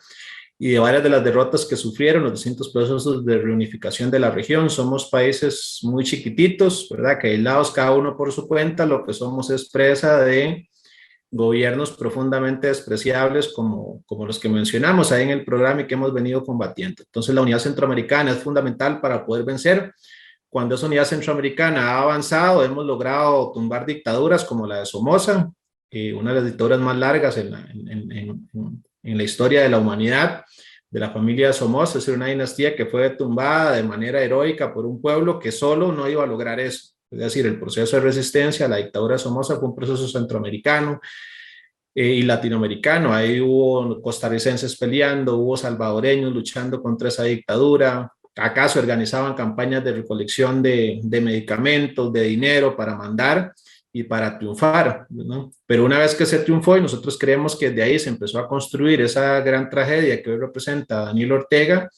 y de varias de las derrotas que sufrieron los distintos procesos de reunificación de la región. Somos países muy chiquititos, ¿verdad? Que aislados cada uno por su cuenta, lo que somos es presa de gobiernos profundamente despreciables como los que mencionamos ahí en el programa y que hemos venido combatiendo. Entonces la unidad centroamericana es fundamental para poder vencer. Cuando esa unidad centroamericana ha avanzado, hemos logrado tumbar dictaduras como la de Somoza, una de las dictaduras más largas en la historia de la humanidad, de la familia Somoza, es decir, una dinastía que fue tumbada de manera heroica por un pueblo que solo no iba a lograr eso. Es decir, el proceso de resistencia a la dictadura de Somoza fue un proceso centroamericano y latinoamericano. Ahí hubo costarricenses peleando, hubo salvadoreños luchando contra esa dictadura. Acá se organizaban campañas de recolección de medicamentos, de dinero para mandar y para triunfar, ¿no? Pero una vez que se triunfó, y nosotros creemos que de ahí se empezó a construir esa gran tragedia que hoy representa Daniel Ortega,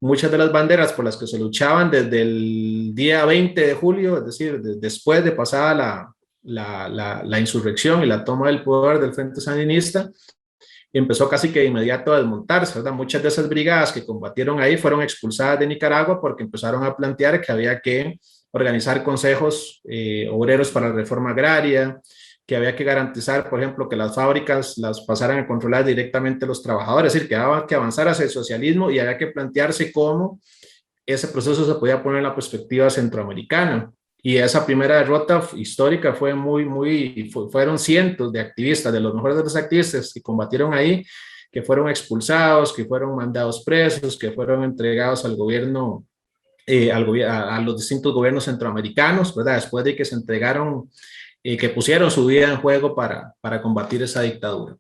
muchas de las banderas por las que se luchaban desde el día 20 de julio, es decir, después de pasada la insurrección y la toma del poder del Frente Sandinista, empezó casi que de inmediato a desmontarse, ¿verdad? Muchas de esas brigadas que combatieron ahí fueron expulsadas de Nicaragua porque empezaron a plantear que había que organizar consejos obreros para la reforma agraria, que había que garantizar, por ejemplo, que las fábricas las pasaran a controlar directamente los trabajadores, es decir, que había que avanzar hacia el socialismo y había que plantearse cómo ese proceso se podía poner en la perspectiva centroamericana. Y esa primera derrota histórica fue fueron cientos de activistas, de los mejores de los activistas que combatieron ahí, que fueron expulsados, que fueron mandados presos, que fueron entregados al gobierno, a los distintos gobiernos centroamericanos, ¿verdad? Después de que se entregaron, que pusieron su vida en juego para combatir esa dictadura.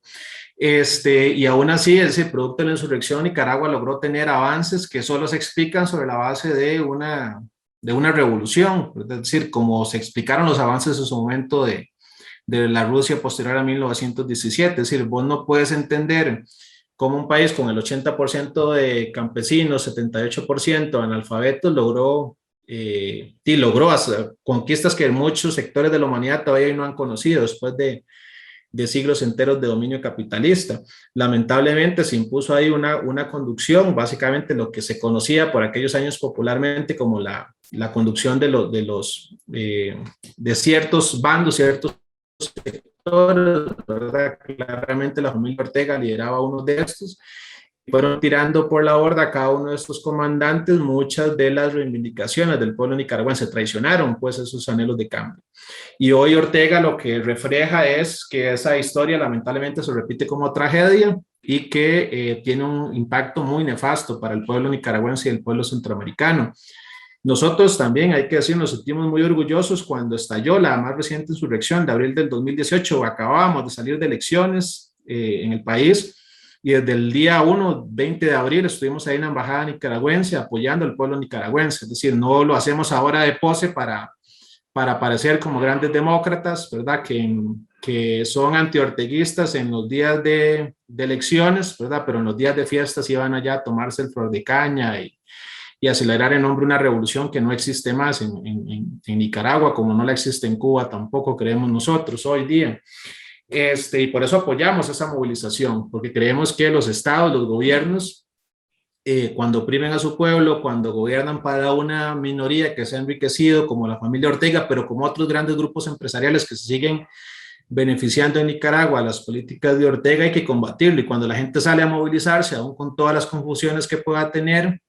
Y aún así, es decir, producto de la insurrección, Nicaragua logró tener avances que solo se explican sobre la base de una revolución, es decir, como se explicaron los avances en su momento de la Rusia posterior a 1917, es decir, vos no puedes entender cómo un país con el 80% de campesinos, 78% analfabetos logró hacer conquistas que muchos sectores de la humanidad todavía no han conocido después de siglos enteros de dominio capitalista. Lamentablemente se impuso ahí una conducción, básicamente lo que se conocía por aquellos años popularmente como la conducción de ciertos bandos, ciertos sectores, ¿verdad? Claramente la familia Ortega lideraba uno de estos. Fueron tirando por la borda a cada uno de estos comandantes muchas de las reivindicaciones del pueblo nicaragüense, traicionaron pues esos anhelos de cambio. Y hoy Ortega lo que refleja es que esa historia lamentablemente se repite como tragedia y que tiene un impacto muy nefasto para el pueblo nicaragüense y el pueblo centroamericano. Nosotros también, hay que decir, nos sentimos muy orgullosos cuando estalló la más reciente insurrección de abril del 2018, acabábamos de salir de elecciones en el país. Y desde el día 1, 20 de abril, estuvimos ahí en la embajada nicaragüense apoyando al pueblo nicaragüense. Es decir, no lo hacemos ahora de pose para parecer como grandes demócratas, ¿verdad? Que son antiorteguistas en los días de elecciones, ¿verdad? Pero en los días de fiestas iban allá a tomarse el flor de caña y acelerar en nombre de una revolución que no existe más en Nicaragua, como no la existe en Cuba tampoco, creemos nosotros hoy día. Y por eso apoyamos esa movilización, porque creemos que los estados, los gobiernos, cuando oprimen a su pueblo, cuando gobiernan para una minoría que se ha enriquecido, como la familia Ortega, pero como otros grandes grupos empresariales que se siguen beneficiando en Nicaragua las políticas de Ortega, hay que combatirlo. Y cuando la gente sale a movilizarse, aún con todas las confusiones que pueda tener,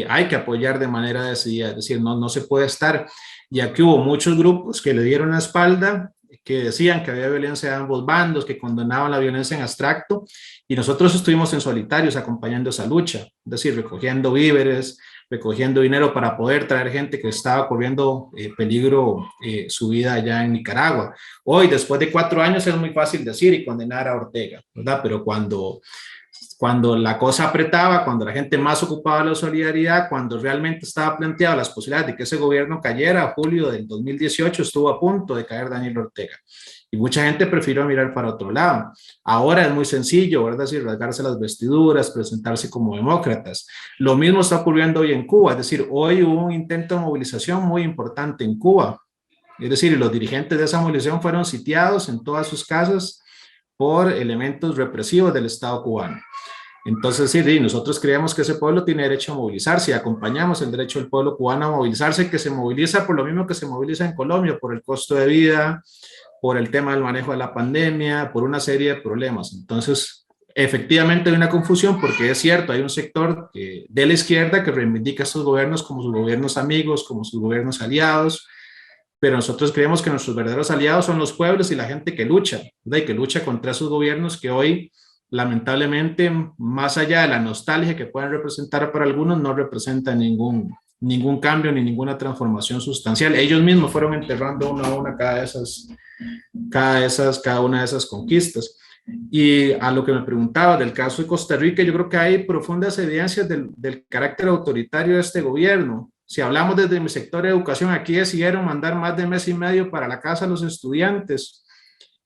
hay que apoyar de manera decidida, es decir, no se puede estar. Ya que hubo muchos grupos que le dieron la espalda, que decían que había violencia de ambos bandos, que condenaban la violencia en abstracto, y nosotros estuvimos en solitarios acompañando esa lucha, es decir, recogiendo víveres, recogiendo dinero para poder traer gente que estaba corriendo peligro su vida allá en Nicaragua. Hoy, después de 4 años, es muy fácil decir y condenar a Ortega, ¿verdad? Pero cuando la cosa apretaba, cuando la gente más ocupaba la solidaridad, cuando realmente estaba planteada las posibilidades de que ese gobierno cayera, julio del 2018 estuvo a punto de caer Daniel Ortega. Y mucha gente prefirió mirar para otro lado. Ahora es muy sencillo, ¿verdad? Es decir, rasgarse las vestiduras, presentarse como demócratas. Lo mismo está ocurriendo hoy en Cuba, es decir, hoy hubo un intento de movilización muy importante en Cuba. Es decir, los dirigentes de esa movilización fueron sitiados en todas sus casas por elementos represivos del Estado cubano. Entonces, sí, nosotros creemos que ese pueblo tiene derecho a movilizarse y acompañamos el derecho del pueblo cubano a movilizarse, que se moviliza por lo mismo que se moviliza en Colombia, por el costo de vida, por el tema del manejo de la pandemia, por una serie de problemas. Entonces, efectivamente hay una confusión porque es cierto, hay un sector de la izquierda que reivindica a estos gobiernos como sus gobiernos amigos, como sus gobiernos aliados, pero nosotros creemos que nuestros verdaderos aliados son los pueblos y la gente que lucha, ¿verdad? Y que lucha contra esos gobiernos que hoy, lamentablemente, más allá de la nostalgia que pueden representar para algunos, no representan ningún cambio ni ninguna transformación sustancial. Ellos mismos fueron enterrando una a una cada una de esas conquistas. Y a lo que me preguntaba del caso de Costa Rica, yo creo que hay profundas evidencias del carácter autoritario de este gobierno. Si hablamos desde mi sector de educación, aquí decidieron mandar más de 1 mes y medio para la casa a los estudiantes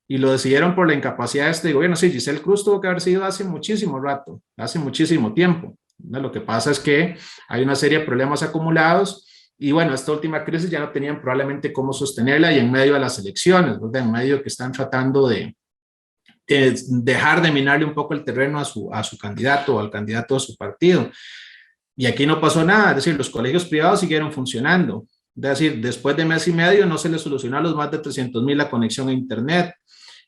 y lo decidieron por la incapacidad de este gobierno. Sí, Giselle Cruz tuvo que haber sido hace muchísimo rato, hace muchísimo tiempo. Lo que pasa es que hay una serie de problemas acumulados y bueno, esta última crisis ya no tenían probablemente cómo sostenerla y en medio de las elecciones, ¿verdad? En medio que están tratando de dejar de minarle un poco el terreno a su candidato o al candidato de su partido. Y aquí no pasó nada, es decir, los colegios privados siguieron funcionando. Es decir, después de 1 mes y medio no se les solucionó a los más de 300,000 la conexión a Internet.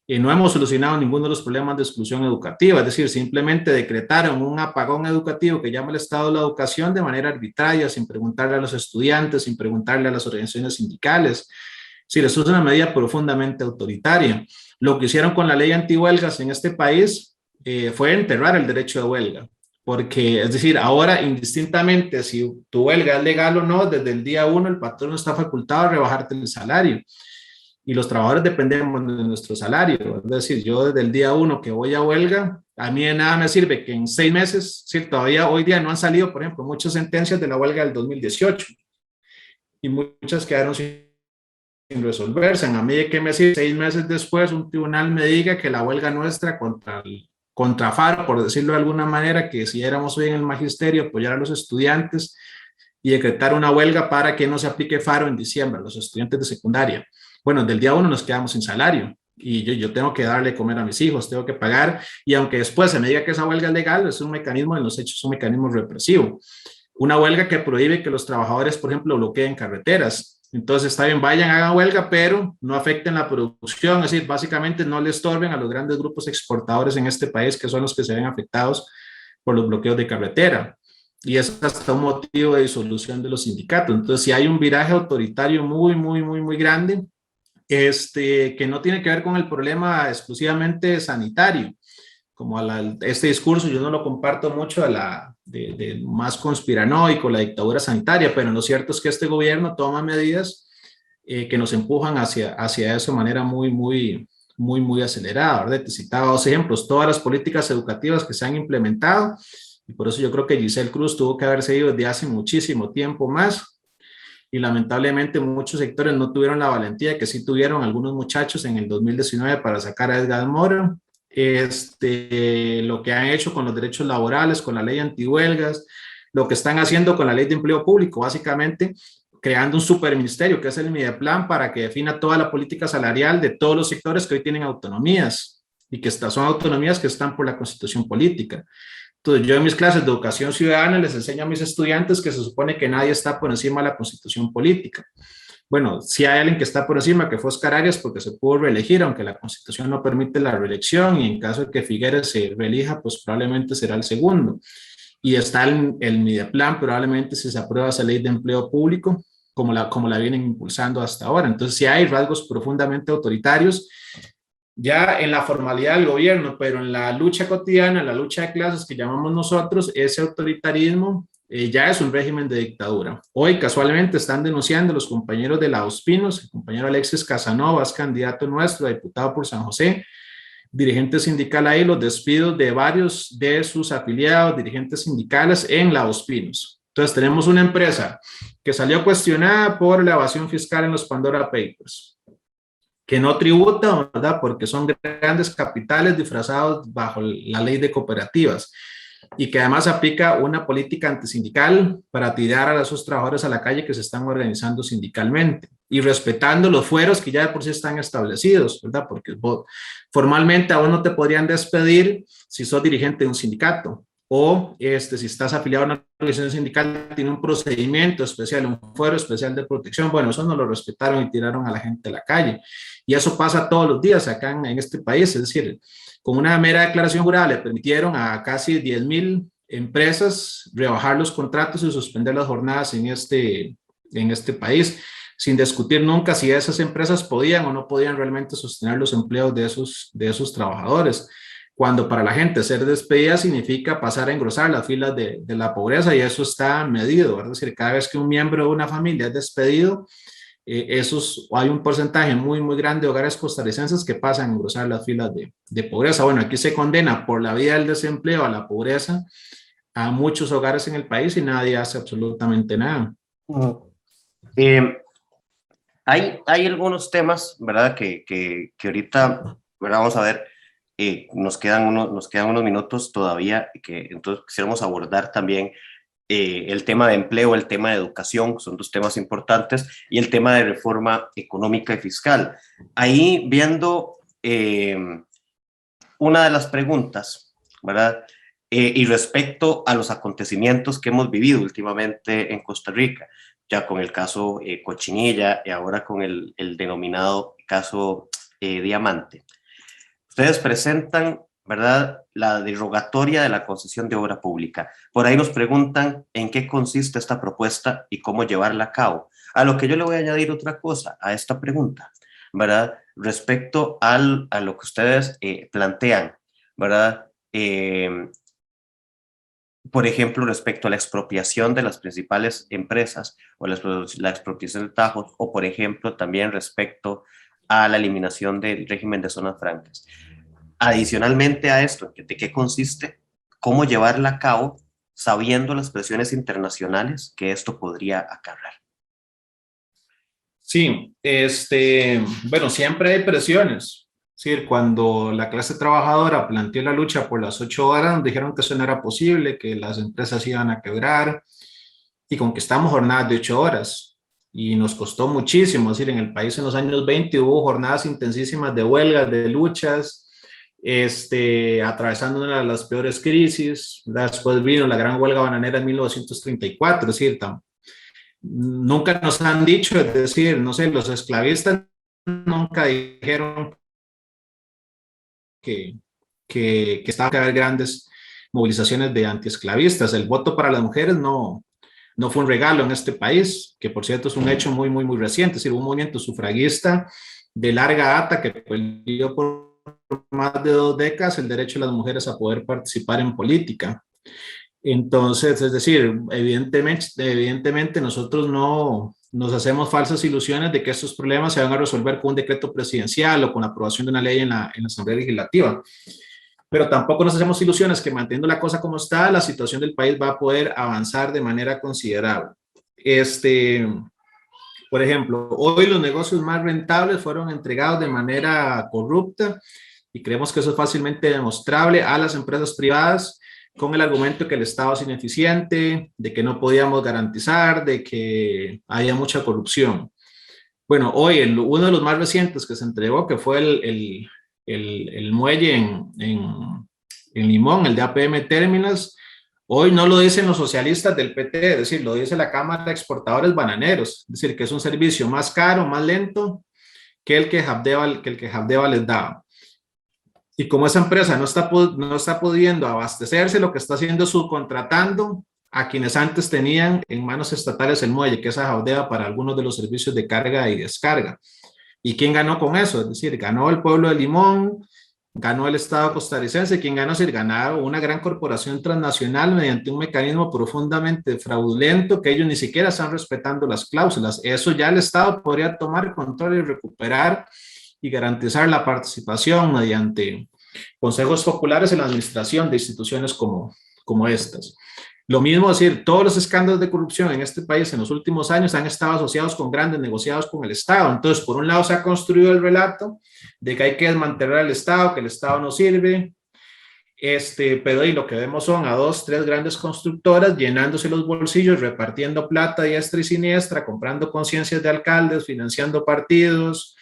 Y no hemos solucionado ninguno de los problemas de exclusión educativa, es decir, simplemente decretaron un apagón educativo que llama el Estado de la Educación de manera arbitraria, sin preguntarle a los estudiantes, sin preguntarle a las organizaciones sindicales. Sí, eso es una medida profundamente autoritaria. Lo que hicieron con la ley antihuelgas en este país fue enterrar el derecho de huelga, porque, es decir, ahora indistintamente si tu huelga es legal o no, desde el día 1 el patrón está facultado a rebajarte el salario. Y los trabajadores dependemos de nuestro salario. Es decir, yo desde el día 1 que voy a huelga, a mí de nada me sirve que en 6 meses, ¿sí? Todavía hoy día no han salido, por ejemplo, muchas sentencias de la huelga del 2018 y muchas quedaron sin resolverse. A mí de qué me sirve 6 meses después un tribunal me diga que la huelga nuestra contra FARO, por decirlo de alguna manera, que si éramos hoy en el magisterio, apoyar a los estudiantes y decretar una huelga para que no se aplique FARO en diciembre a los estudiantes de secundaria. Bueno, del día 1 nos quedamos sin salario y yo tengo que darle de comer a mis hijos, tengo que pagar, y aunque después se me diga que esa huelga es legal, es un mecanismo, en los hechos es un mecanismo represivo. Una huelga que prohíbe que los trabajadores, por ejemplo, bloqueen carreteras. Entonces está bien, vayan, hagan huelga, pero no afecten la producción, es decir, básicamente no le estorben a los grandes grupos exportadores en este país, que son los que se ven afectados por los bloqueos de carretera. Y es hasta un motivo de disolución de los sindicatos. Entonces, si hay un viraje autoritario muy grande, que no tiene que ver con el problema exclusivamente sanitario, como este discurso yo no lo comparto mucho de más conspiranoico, la dictadura sanitaria, pero lo cierto es que este gobierno toma medidas que nos empujan hacia eso de manera muy acelerada, ¿verdad? Te citaba 2 ejemplos, todas las políticas educativas que se han implementado, y por eso yo creo que Giselle Cruz tuvo que haberse ido desde hace muchísimo tiempo más, y lamentablemente muchos sectores no tuvieron la valentía que sí tuvieron algunos muchachos en el 2019 para sacar a Edgar Mora. Lo que han hecho con los derechos laborales, con la ley antihuelgas, lo que están haciendo con la ley de empleo público, básicamente creando un superministerio que es el Mideplan para que defina toda la política salarial de todos los sectores que hoy tienen autonomías y que son autonomías que están por la Constitución política. Entonces, yo en mis clases de educación ciudadana les enseño a mis estudiantes que se supone que nadie está por encima de la Constitución política. Bueno, si hay alguien que está por encima, que fue Oscar Arias, porque se pudo reelegir, aunque la Constitución no permite la reelección, y en caso de que Figueres se reelija, pues probablemente será el segundo. Y está el Mideplan, probablemente si se aprueba esa ley de empleo público, como la vienen impulsando hasta ahora. Entonces sí hay rasgos profundamente autoritarios ya en la formalidad del gobierno, pero en la lucha cotidiana, en la lucha de clases que llamamos nosotros, ese autoritarismo ya es un régimen de dictadura. Hoy casualmente están denunciando los compañeros de la Ospinos, el compañero Alexis Casanova es candidato nuestro a diputado por San José, dirigente sindical ahí, los despidos de varios de sus afiliados, dirigentes sindicales en la Ospinos. Entonces tenemos una empresa que salió cuestionada por la evasión fiscal en los Pandora Papers, que no tributa, ¿verdad? Porque son grandes capitales disfrazados bajo la ley de cooperativas y que además aplica una política antisindical para tirar a esos trabajadores a la calle que se están organizando sindicalmente y respetando los fueros que ya de por sí están establecidos, ¿verdad? Porque formalmente aún no te podrían despedir si sos dirigente de un sindicato o si estás afiliado a una organización sindical, tiene un procedimiento especial, un fuero especial de protección. Bueno, eso no lo respetaron y tiraron a la gente a la calle. Y eso pasa todos los días acá en este país, es decir, con una mera declaración jurada le permitieron a casi 10,000 empresas rebajar los contratos y suspender las jornadas en este país, sin discutir nunca si esas empresas podían o no podían realmente sostener los empleos de esos trabajadores, cuando para la gente ser despedida significa pasar a engrosar las filas de la pobreza, y eso está medido, ¿verdad? Es decir, cada vez que un miembro de una familia es despedido, hay un porcentaje muy, muy grande de hogares costarricenses que pasan a engrosar las filas de pobreza. Bueno, aquí se condena por la vía del desempleo a la pobreza a muchos hogares en el país y nadie hace absolutamente nada.
Hay algunos temas, ¿verdad? Que ahorita, ¿verdad? Vamos a ver, nos quedan unos minutos todavía, que entonces quisiéramos abordar también el tema de empleo, el tema de educación, son dos temas importantes, y el tema de reforma económica y fiscal. Ahí viendo una de las preguntas, ¿verdad? Y respecto a los acontecimientos que hemos vivido últimamente en Costa Rica, ya con el caso Cochinilla y ahora con el denominado caso Diamante. Ustedes presentan, ¿verdad?, la derogatoria de la concesión de obra pública. Por ahí nos preguntan en qué consiste esta propuesta y cómo llevarla a cabo. A lo que yo le voy a añadir otra cosa a esta pregunta, ¿verdad?, respecto a lo que ustedes plantean, ¿verdad? Por ejemplo, respecto a la expropiación de las principales empresas o la expropiación de tajos, o por ejemplo, también respecto a la eliminación del régimen de zonas francas. Adicionalmente a esto, ¿de qué consiste? ¿Cómo llevarla a cabo sabiendo las presiones internacionales que esto podría acarrear?
Sí, bueno, siempre hay presiones. Es decir, cuando la clase trabajadora planteó la lucha por las 8 horas, nos dijeron que eso no era posible, que las empresas iban a quebrar, y conquistamos jornadas de 8 horas. Y nos costó muchísimo. Es decir, en el país en los años 20 hubo jornadas intensísimas de huelgas, de luchas, atravesando una de las peores crisis. Después vino la gran huelga bananera en 1934. Es decir, nunca nos han dicho, es decir, no sé, los esclavistas nunca dijeron que estaban que haber grandes movilizaciones de antiesclavistas. El voto para las mujeres no fue un regalo en este país, que por cierto es un hecho muy, muy, muy reciente. Es decir, un movimiento sufragista de larga data que peleó por más de 2 décadas el derecho de las mujeres a poder participar en política. Entonces, es decir, evidentemente nosotros no nos hacemos falsas ilusiones de que estos problemas se van a resolver con un decreto presidencial o con la aprobación de una ley en la Asamblea Legislativa. Pero tampoco nos hacemos ilusiones que manteniendo la cosa como está, la situación del país va a poder avanzar de manera considerable. Por ejemplo, hoy los negocios más rentables fueron entregados de manera corrupta y creemos que eso es fácilmente demostrable a las empresas privadas con el argumento de que el Estado es ineficiente, de que no podíamos garantizar, de que había mucha corrupción. Bueno, hoy uno de los más recientes que se entregó, que fue el muelle en Limón, el de APM Terminals, hoy no lo dicen los socialistas del PT, es decir, lo dice la Cámara de Exportadores Bananeros, es decir, que es un servicio más caro, más lento que el que Habdeba les daba. Y como esa empresa no está pudiendo abastecerse, lo que está haciendo es subcontratando a quienes antes tenían en manos estatales el muelle, que es Ajaudea, para algunos de los servicios de carga y descarga. ¿Y quién ganó con eso? Es decir, ganó el pueblo de Limón, ganó el Estado costarricense. ¿Quién ganó? Es decir, ganó una gran corporación transnacional mediante un mecanismo profundamente fraudulento que ellos ni siquiera están respetando las cláusulas. Eso ya el Estado podría tomar control y recuperar y garantizar la participación mediante consejos populares en la administración de instituciones como estas. Lo mismo decir, todos los escándalos de corrupción en este país en los últimos años han estado asociados con grandes negociados con el Estado. Entonces, por un lado se ha construido el relato de que hay que desmantelar el Estado, que el Estado no sirve, pero y lo que vemos son a 2, 3 grandes constructoras llenándose los bolsillos, repartiendo plata diestra y siniestra, comprando conciencias de alcaldes, financiando partidos,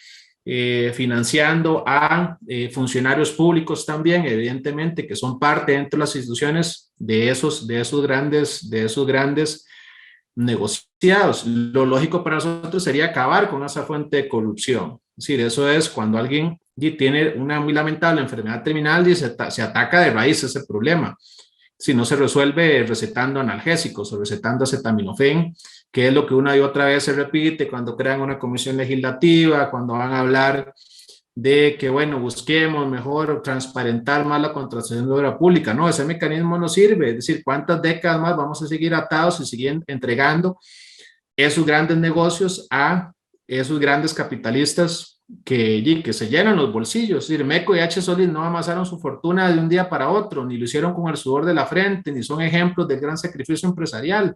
financiando a funcionarios públicos también, evidentemente, que son parte dentro de las instituciones de esos grandes negociados. Lo lógico para nosotros sería acabar con esa fuente de corrupción. Es decir, eso es cuando alguien tiene una muy lamentable enfermedad terminal y se ataca de raíz ese problema. Si no se resuelve recetando analgésicos o recetando acetaminofén, que es lo que una y otra vez se repite cuando crean una comisión legislativa, cuando van a hablar de que, bueno, busquemos mejor transparentar más la contratación de obra pública. No, ese mecanismo no sirve. Es decir, ¿cuántas décadas más vamos a seguir atados y seguir entregando esos grandes negocios a esos grandes capitalistas que se llenan los bolsillos? Es decir, Meco y H. Solís no amasaron su fortuna de un día para otro, ni lo hicieron con el sudor de la frente, ni son ejemplos del gran sacrificio empresarial.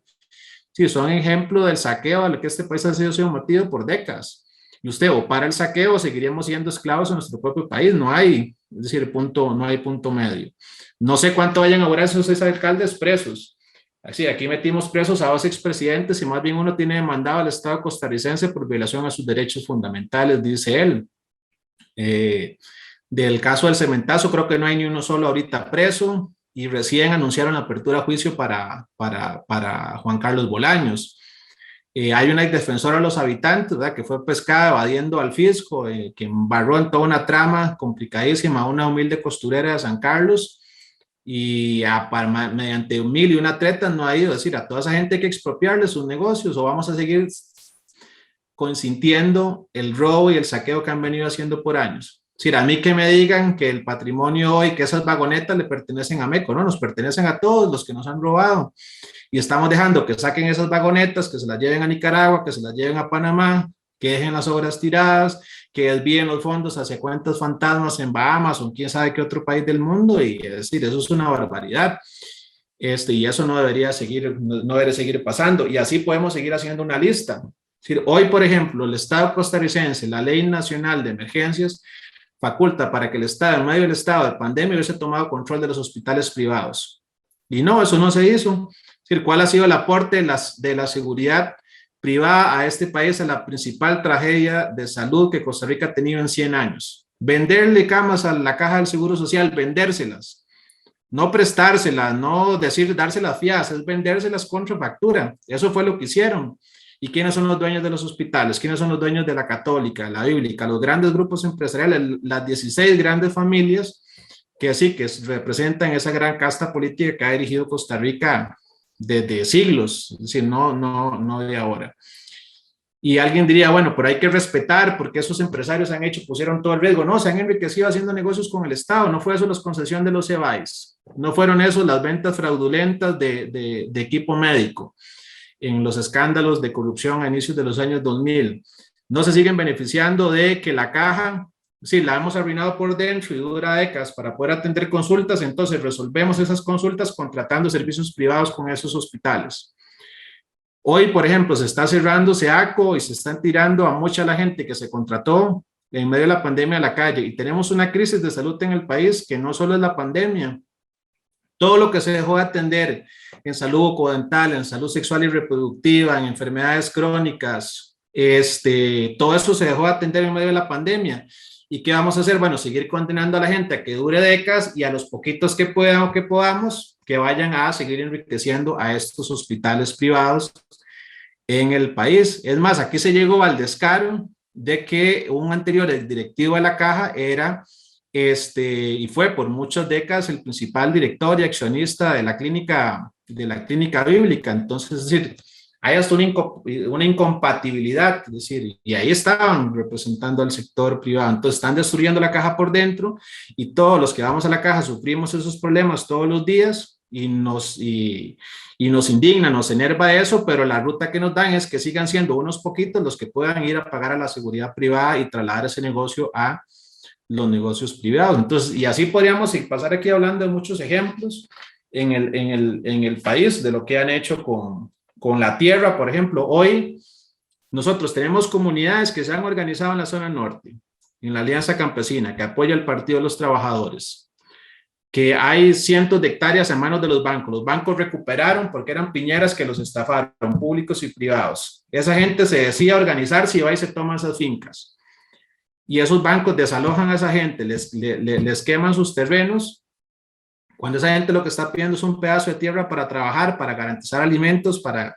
Sí, son ejemplos del saqueo al que este país ha sido sometido por décadas. Y usted o para el saqueo o seguiríamos siendo esclavos en nuestro propio país. No hay, es decir, no hay punto medio. No sé cuánto vayan a durar esos 6 alcaldes presos. Así, aquí metimos presos a 2 expresidentes y más bien uno tiene demandado al Estado costarricense por violación a sus derechos fundamentales, dice él. Del caso del cementazo, creo que no hay ni uno solo ahorita preso y recién anunciaron la apertura a juicio para Juan Carlos Bolaños. Hay una defensora de los habitantes, ¿verdad?, que fue pescada evadiendo al fisco, que embarró en toda una trama complicadísima a una humilde costurera de San Carlos y mediante 1001 tretas no ha ido. Es decir, a toda esa gente hay que expropiarle sus negocios o vamos a seguir consintiendo el robo y el saqueo que han venido haciendo por años. Es decir, a mí que me digan que el patrimonio hoy, que esas vagonetas le pertenecen a Meco, no, nos pertenecen a todos los que nos han robado. Y estamos dejando que saquen esas vagonetas, que se las lleven a Nicaragua, que se las lleven a Panamá, que dejen las obras tiradas, que desvíen los fondos hacia cuentas fantasmas en Bahamas o en quién sabe qué otro país del mundo. Y es decir, eso es una barbaridad. Y eso no debería seguir pasando. Y así podemos seguir haciendo una lista. Es decir, hoy, por ejemplo, el Estado costarricense, la Ley Nacional de Emergencias, faculta para que el Estado, en medio del estado de pandemia, hubiese tomado control de los hospitales privados. Y no, eso no se hizo. Es decir, ¿cuál ha sido el aporte de la seguridad privada a este país, a la principal tragedia de salud que Costa Rica ha tenido en 100 años? Venderle camas a la Caja del Seguro Social, vendérselas. No prestárselas, no decir dárselas fiadas, es vendérselas contra factura. Eso fue lo que hicieron. ¿Y quiénes son los dueños de los hospitales? ¿Quiénes son los dueños de la Católica, la Bíblica, los grandes grupos empresariales, las 16 grandes familias que sí, que representan esa gran casta política que ha dirigido Costa Rica desde siglos, es decir, no de ahora? Y alguien diría, bueno, pero hay que respetar porque esos empresarios pusieron todo el riesgo. No, se han enriquecido haciendo negocios con el Estado. No fue eso la concesión de los EBAIS. No fueron eso las ventas fraudulentas de equipo médico en los escándalos de corrupción a inicios de los años 2000. No se siguen beneficiando de que la caja, sí, la hemos arruinado por dentro y dura décadas para poder atender consultas, entonces resolvemos esas consultas contratando servicios privados con esos hospitales. Hoy, por ejemplo, se está cerrando SEACO y se están tirando a mucha la gente que se contrató en medio de la pandemia a la calle y tenemos una crisis de salud en el país que no solo es la pandemia. Todo lo que se dejó de atender en salud bucodental, en salud sexual y reproductiva, en enfermedades crónicas, todo eso se dejó de atender en medio de la pandemia. ¿Y qué vamos a hacer? Bueno, seguir condenando a la gente a que dure décadas y a los poquitos que puedan o que podamos, que vayan a seguir enriqueciendo a estos hospitales privados en el país. Es más, aquí se llegó al descaro de que un anterior directivo de la Caja era y fue por muchas décadas el principal director y accionista de la clínica de la clínica bíblica. Entonces, es decir, hay hasta una incompatibilidad, es decir, y ahí estaban representando al sector privado. Entonces, están destruyendo la caja por dentro y todos los que vamos a la caja sufrimos esos problemas todos los días y nos indigna, nos enerva eso, pero la ruta que nos dan es que sigan siendo unos poquitos los que puedan ir a pagar a la seguridad privada y trasladar ese negocio a los negocios privados. Entonces, y así podríamos pasar aquí hablando de muchos ejemplos en el país de lo que han hecho con la tierra. Por ejemplo, hoy nosotros tenemos comunidades que se han organizado en la zona norte, en la Alianza Campesina, que apoya el Partido de los Trabajadores, que hay cientos de hectáreas en manos de los bancos. Los bancos recuperaron porque eran piñeras que los estafaron, públicos y privados. Esa gente se decía organizarse y va y se toma esas fincas. Y esos bancos desalojan a esa gente, les queman sus terrenos, cuando esa gente lo que está pidiendo es un pedazo de tierra para trabajar, para garantizar alimentos, para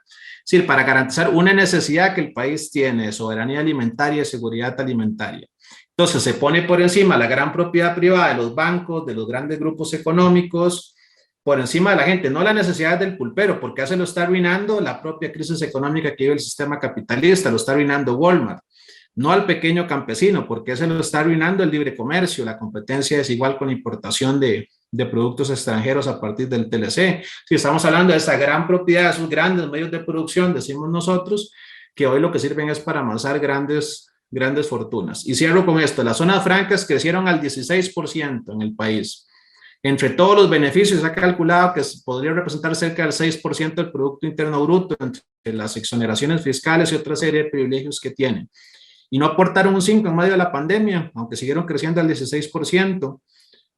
garantizar una necesidad que el país tiene, de soberanía alimentaria y seguridad alimentaria. Entonces se pone por encima la gran propiedad privada de los bancos, de los grandes grupos económicos, por encima de la gente, no la necesidad del pulpero, porque se lo está arruinando la propia crisis económica que vive el sistema capitalista, lo está arruinando Walmart. No al pequeño campesino, porque se lo está arruinando el libre comercio, la competencia desigual con la importación de productos extranjeros a partir del TLC. Si estamos hablando de esa gran propiedad, esos grandes medios de producción, decimos nosotros, que hoy lo que sirven es para amasar grandes fortunas. Y cierro con esto, las zonas francas crecieron al 16% en el país. Entre todos los beneficios se ha calculado que podría representar cerca del 6% del Producto Interno Bruto, entre las exoneraciones fiscales y otra serie de privilegios que tienen. Y no aportaron un 5% en medio de la pandemia, aunque siguieron creciendo al 16%.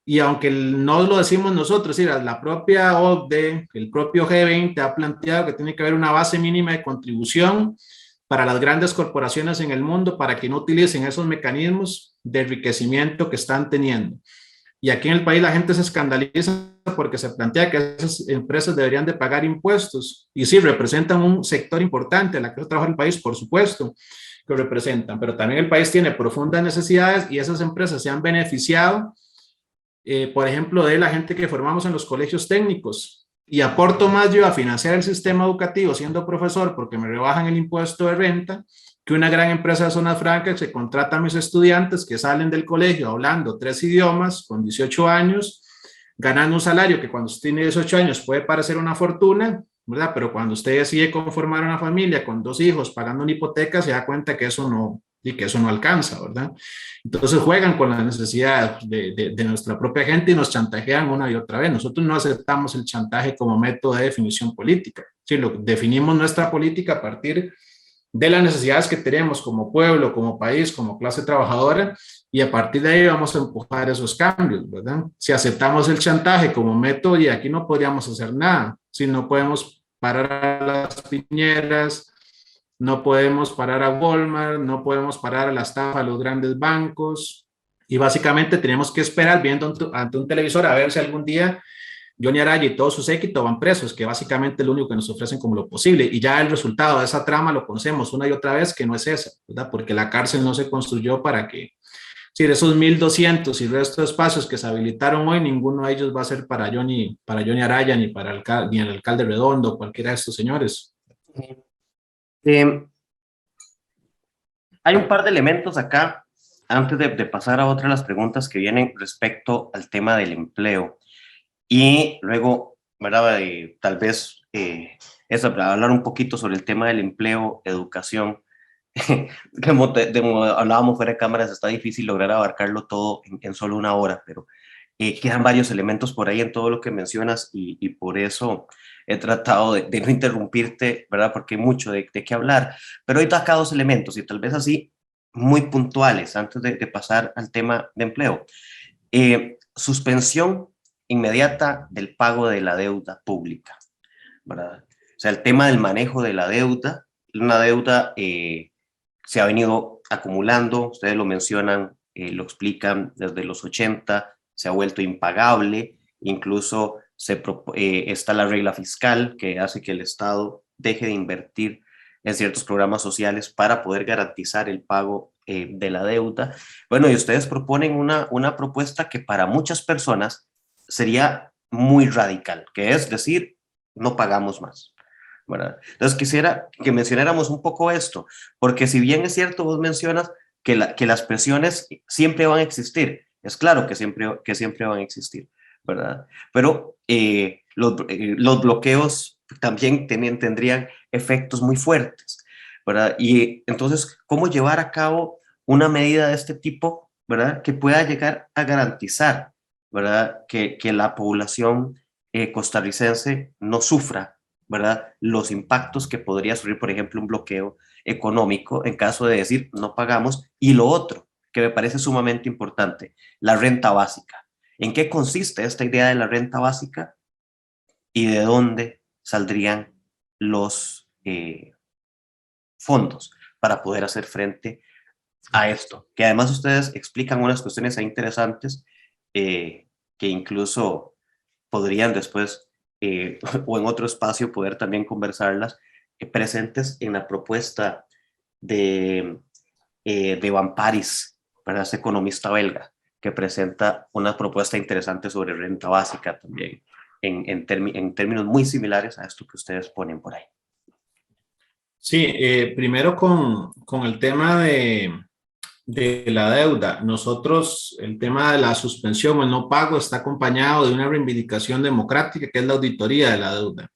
Y aunque no lo decimos nosotros, la propia OCDE, el propio G20 ha planteado que tiene que haber una base mínima de contribución para las grandes corporaciones en el mundo para que no utilicen esos mecanismos de enriquecimiento que están teniendo. Y aquí en el país la gente se escandaliza porque se plantea que esas empresas deberían de pagar impuestos. Y sí, representan un sector importante en la que trabaja el país, por supuesto, que representan, pero también el país tiene profundas necesidades y esas empresas se han beneficiado, por ejemplo, de la gente que formamos en los colegios técnicos. Y aporto más yo a financiar el sistema educativo siendo profesor porque me rebajan el impuesto de renta que una gran empresa de zonas francas que contrata a mis estudiantes que salen del colegio hablando 3 idiomas con 18 años, ganando un salario que cuando usted tiene 18 años puede parecer una fortuna, ¿verdad? Pero cuando usted decide conformar una familia con 2 hijos pagando una hipoteca, se da cuenta que eso no alcanza, ¿verdad? Entonces juegan con las necesidades de nuestra propia gente y nos chantajean una y otra vez. Nosotros no aceptamos el chantaje como método de definición política. Sí, definimos nuestra política a partir de las necesidades que tenemos como pueblo, como país, como clase trabajadora, y a partir de ahí vamos a empujar esos cambios, ¿verdad? Si aceptamos el chantaje como método, y aquí no podríamos hacer nada, si no podemos parar a las piñeras, no podemos parar a Walmart, no podemos parar a la estafa de los grandes bancos, y básicamente tenemos que esperar viendo ante un televisor a ver si algún día Johnny Araya y todo su séquito van presos, que básicamente es lo único que nos ofrecen como lo posible, y ya el resultado de esa trama lo conocemos una y otra vez, que no es esa, ¿verdad? Porque la cárcel no se construyó para que, si de esos 1.200 y resto de espacios que se habilitaron hoy, ninguno de ellos va a ser para Johnny Araya, ni para ni el alcalde Redondo, cualquiera de estos señores.
Hay un par de elementos acá, antes de pasar a otra de las preguntas que vienen respecto al tema del empleo. Y luego, ¿verdad? Tal vez eso, para hablar un poquito sobre el tema del empleo, educación. Como hablábamos fuera de cámaras, está difícil lograr abarcarlo todo en solo una hora, pero quedan varios elementos por ahí en todo lo que mencionas y por eso he tratado de no interrumpirte, ¿verdad? Porque hay mucho de qué hablar. Pero hoy toca 2 elementos y tal vez así muy puntuales antes de pasar al tema de empleo. Suspensión inmediata del pago de la deuda pública, ¿verdad? O sea, el tema del manejo de la deuda, una deuda se ha venido acumulando, ustedes lo mencionan, lo explican desde los 80, se ha vuelto impagable, incluso está la regla fiscal que hace que el Estado deje de invertir en ciertos programas sociales para poder garantizar el pago de la deuda. Bueno, y ustedes proponen una propuesta que para muchas personas sería muy radical, que es decir, no pagamos más, ¿verdad? Entonces quisiera que mencionáramos un poco esto, porque si bien es cierto, vos mencionas que las presiones siempre van a existir, es claro que siempre van a existir, ¿verdad? Pero los bloqueos también tendrían efectos muy fuertes, ¿verdad? Y entonces, ¿cómo llevar a cabo una medida de este tipo, ¿verdad? Que pueda llegar a garantizar, ¿verdad? Que la población costarricense no sufra, ¿verdad? Los impactos que podría sufrir, por ejemplo, un bloqueo económico en caso de decir no pagamos. Y lo otro, que me parece sumamente importante, la renta básica. ¿En qué consiste esta idea de la renta básica y de dónde saldrían los fondos para poder hacer frente a esto? Que además ustedes explican unas cuestiones interesantes que incluso podrían después o en otro espacio poder también conversarlas, presentes en la propuesta de Van Parijs, ¿verdad? Este economista belga, que presenta una propuesta interesante sobre renta básica también, en términos muy similares a esto que ustedes ponen por ahí.
Sí, primero con el tema de la deuda. Nosotros, el tema de la suspensión o el no pago está acompañado de una reivindicación democrática que es la auditoría de la deuda.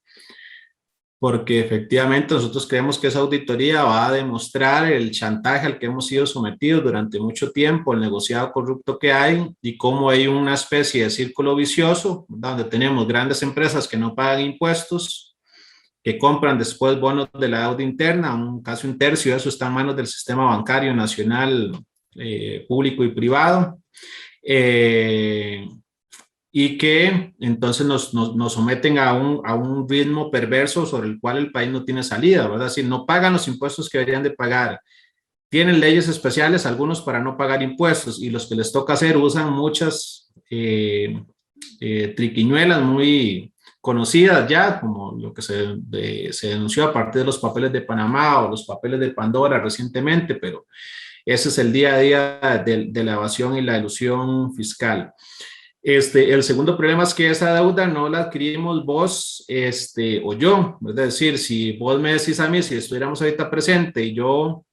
Porque efectivamente nosotros creemos que esa auditoría va a demostrar el chantaje al que hemos sido sometidos durante mucho tiempo, el negociado corrupto que hay y cómo hay una especie de círculo vicioso donde tenemos grandes empresas que no pagan impuestos, que compran después bonos de la deuda interna, casi un tercio de eso está en manos del sistema bancario nacional, público y privado, y que entonces nos someten a un ritmo perverso sobre el cual el país no tiene salida, ¿verdad? Es decir, no pagan los impuestos que deberían de pagar, tienen leyes especiales, algunos para no pagar impuestos, y los que les toca hacer usan muchas triquiñuelas muy conocidas ya, como lo que se denunció a partir de los papeles de Panamá o los papeles de Pandora recientemente, pero ese es el día a día de la evasión y la elusión fiscal. El segundo problema es que esa deuda no la adquirimos vos o yo. Es decir, si vos me decís a mí, si estuviéramos ahorita presente y yo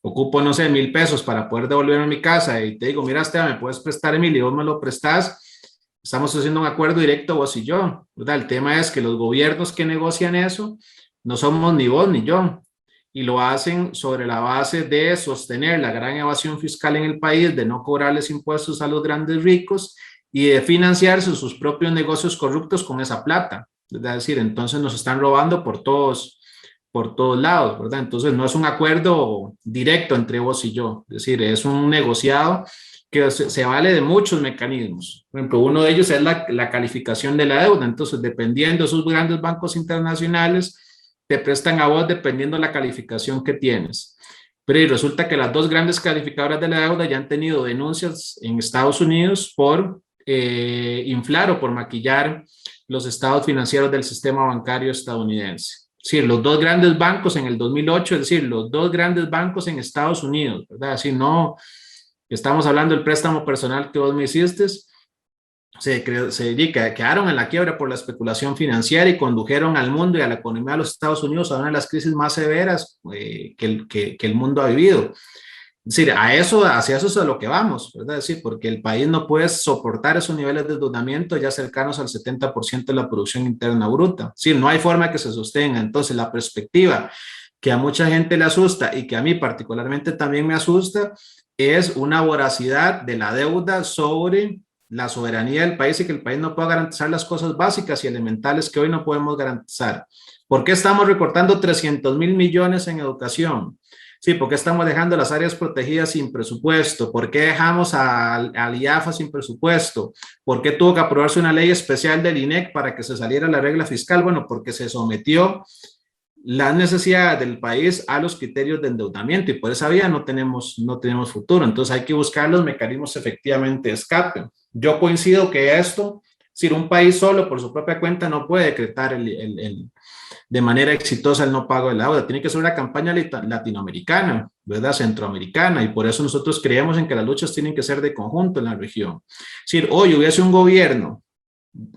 ocupo, no sé, 1,000 pesos para poder devolverme a mi casa y te digo, mira, Esteban, me puedes prestar 1,000 y vos me lo prestás, estamos haciendo un acuerdo directo vos y yo, ¿verdad? El tema es que los gobiernos que negocian eso no somos ni vos ni yo, y lo hacen sobre la base de sostener la gran evasión fiscal en el país, de no cobrarles impuestos a los grandes ricos y de financiarse sus propios negocios corruptos con esa plata. Es decir, entonces nos están robando por todos lados, ¿verdad? Entonces no es un acuerdo directo entre vos y yo, es decir, es un negociado que se vale de muchos mecanismos. Por ejemplo, uno de ellos es la calificación de la deuda. Entonces, dependiendo de esos grandes bancos internacionales, te prestan a vos dependiendo de la calificación que tienes. Pero resulta que las dos grandes calificadoras de la deuda ya han tenido denuncias en Estados Unidos por inflar o por maquillar los estados financieros del sistema bancario estadounidense. Es decir, los dos grandes bancos en el 2008, es decir, los dos grandes bancos en Estados Unidos, ¿verdad? Así no, estamos hablando del préstamo personal que vos me hiciste, quedaron en la quiebra por la especulación financiera y condujeron al mundo y a la economía de los Estados Unidos a una de las crisis más severas que el mundo ha vivido. Es decir, hacia eso es a lo que vamos, ¿verdad? Es decir, porque el país no puede soportar esos niveles de endeudamiento ya cercanos al 70% de la producción interna bruta. Es decir, no hay forma que se sostenga. Entonces, la perspectiva que a mucha gente le asusta y que a mí particularmente también me asusta es una voracidad de la deuda sobre la soberanía del país y que el país no pueda garantizar las cosas básicas y elementales que hoy no podemos garantizar. ¿Por qué estamos recortando 300,000 millones en educación? Sí, ¿por qué estamos dejando las áreas protegidas sin presupuesto? ¿Por qué dejamos al IAFA sin presupuesto? ¿Por qué tuvo que aprobarse una ley especial del INEC para que se saliera la regla fiscal? Bueno, porque se sometió las necesidades del país a los criterios de endeudamiento y por esa vía no tenemos futuro. Entonces hay que buscar los mecanismos efectivamente de escape. Yo coincido que esto, si un país solo por su propia cuenta no puede decretar de manera exitosa el no pago de la deuda. Tiene que ser una campaña latinoamericana, ¿verdad? Centroamericana, y por eso nosotros creemos en que las luchas tienen que ser de conjunto en la región. Es decir, hoy hubiese un gobierno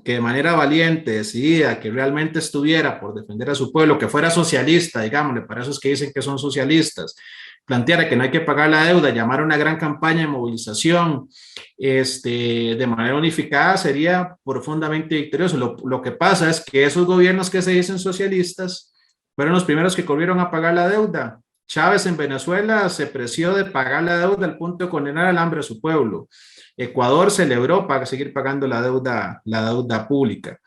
que de manera valiente, decidida, que realmente estuviera por defender a su pueblo, que fuera socialista, digámosle, para esos que dicen que son socialistas, planteara que no hay que pagar la deuda, llamar a una gran campaña de movilización de manera unificada, sería profundamente victorioso. Lo que pasa es que esos gobiernos que se dicen socialistas fueron los primeros que corrieron a pagar la deuda. Chávez en Venezuela se preció de pagar la deuda al punto de condenar al hambre a su pueblo. Ecuador celebró para seguir pagando la deuda pública.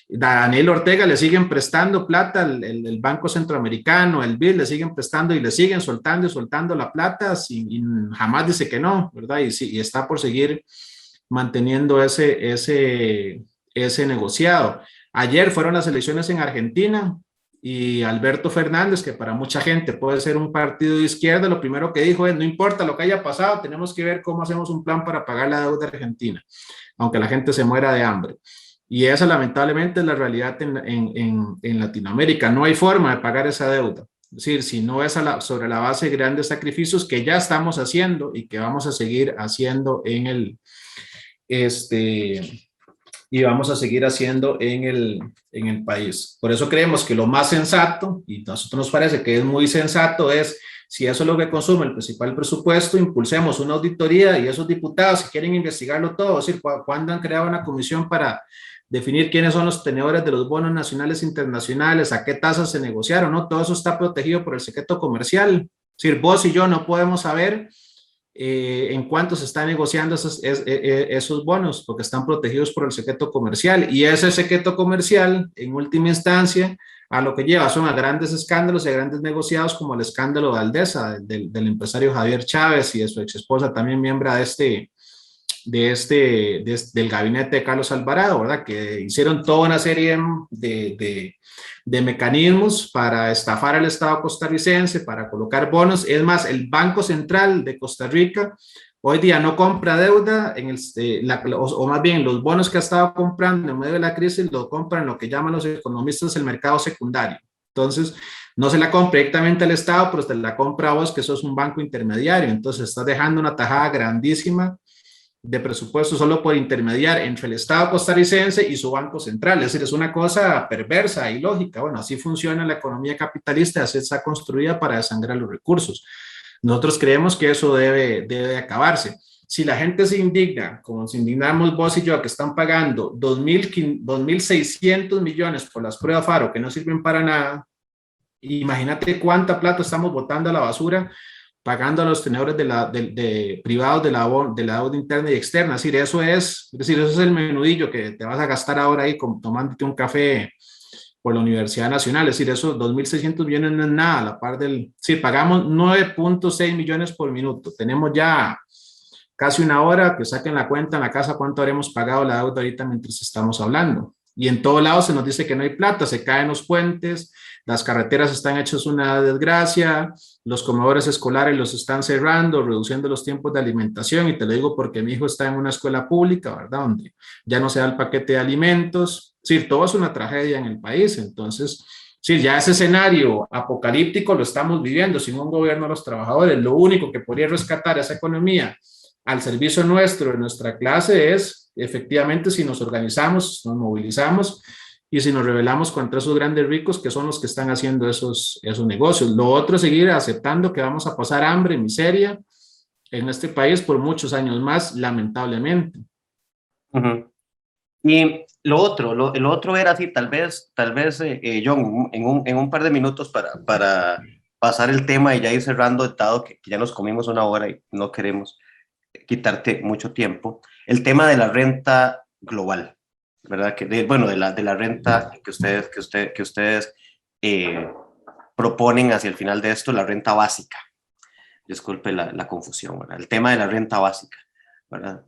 Daniel Ortega le siguen prestando plata, el Banco Centroamericano, el BID, le siguen prestando y le siguen soltando y soltando la plata y jamás dice que no, ¿verdad? Y está por seguir manteniendo ese negociado. Ayer fueron las elecciones en Argentina y Alberto Fernández, que para mucha gente puede ser un partido de izquierda, lo primero que dijo es, no importa lo que haya pasado, tenemos que ver cómo hacemos un plan para pagar la deuda argentina, aunque la gente se muera de hambre. Y esa lamentablemente es la realidad en Latinoamérica. No hay forma de pagar esa deuda. Es decir, si no es sobre la base de grandes sacrificios que ya estamos haciendo y que vamos a seguir haciendo en el país. Por eso creemos que lo más sensato, y a nosotros nos parece que es muy sensato, es si eso es lo que consume el principal presupuesto, impulsemos una auditoría y esos diputados, si quieren investigarlo todo, es decir, cuando han creado una comisión para definir quiénes son los tenedores de los bonos nacionales e internacionales, a qué tasas se negociaron, ¿no? Todo eso está protegido por el secreto comercial. Es decir, vos y yo no podemos saber en cuánto se están negociando esos bonos, porque están protegidos por el secreto comercial. Y ese secreto comercial, en última instancia, a lo que lleva son a grandes escándalos y a grandes negociados, como el escándalo de Aldesa, del empresario Javier Chávez y de su ex esposa, también miembro del gabinete de Carlos Alvarado, ¿verdad? Que hicieron toda una serie de mecanismos para estafar al Estado costarricense, para colocar bonos. Es más, el Banco Central de Costa Rica hoy día no compra deuda, o más bien los bonos que ha estado comprando en medio de la crisis lo compran lo que llaman los economistas el mercado secundario. Entonces, no se la compra directamente al Estado, pero se la compra a vos, que sos un banco intermediario. Entonces, estás dejando una tajada grandísima de presupuesto solo por intermediar entre el Estado costarricense y su Banco Central. Es decir, es una cosa perversa y lógica. Bueno, así funciona la economía capitalista, así está construida para desangrar los recursos. Nosotros creemos que eso debe acabarse. Si la gente se indigna, como nos indignamos vos y yo, que están pagando 2.600 millones por las pruebas FARO que no sirven para nada, imagínate cuánta plata estamos botando a la basura pagando a los tenedores privados de la deuda interna y externa. Es decir, eso es el menudillo que te vas a gastar ahora ahí tomándote un café por la Universidad Nacional. Es decir, esos 2.600 millones no es nada, a la par sí, pagamos 9.6 millones por minuto. Tenemos ya casi una hora, que saquen la cuenta en la casa cuánto habremos pagado la deuda ahorita mientras estamos hablando. Y en todo lado se nos dice que no hay plata, se caen los puentes, las carreteras están hechas una desgracia, los comedores escolares los están cerrando, reduciendo los tiempos de alimentación, y te lo digo porque mi hijo está en una escuela pública, ¿verdad? Donde ya no se da el paquete de alimentos. Sí, todo es una tragedia en el país. Entonces, sí, ya ese escenario apocalíptico lo estamos viviendo sin un gobierno de los trabajadores. Lo único que podría rescatar esa economía al servicio nuestro, de nuestra clase, es efectivamente si nos organizamos, nos movilizamos y si nos rebelamos contra esos grandes ricos que son los que están haciendo esos negocios. Lo otro es seguir aceptando que vamos a pasar hambre, miseria en este país por muchos años más, lamentablemente.
Y lo otro era así, tal vez John, en un par de minutos para pasar el tema y ya ir cerrando, dado que ya nos comimos una hora y no queremos quitarte mucho tiempo, el tema de la renta global, ¿verdad? De la renta que ustedes proponen hacia el final de esto, la renta básica. Disculpe la confusión, ¿verdad? El tema de la renta básica, ¿verdad?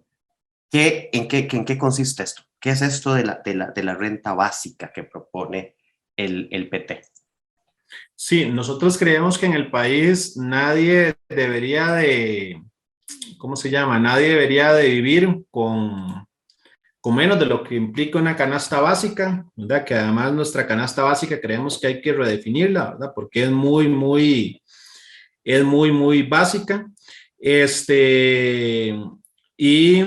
¿En qué consiste esto? ¿Qué es esto de la renta básica que propone el PT?
Sí, nosotros creemos que en el país nadie debería nadie debería de vivir con menos de lo que implica una canasta básica, ¿verdad? Que además nuestra canasta básica creemos que hay que redefinirla, ¿verdad? Porque es muy, muy básica. Y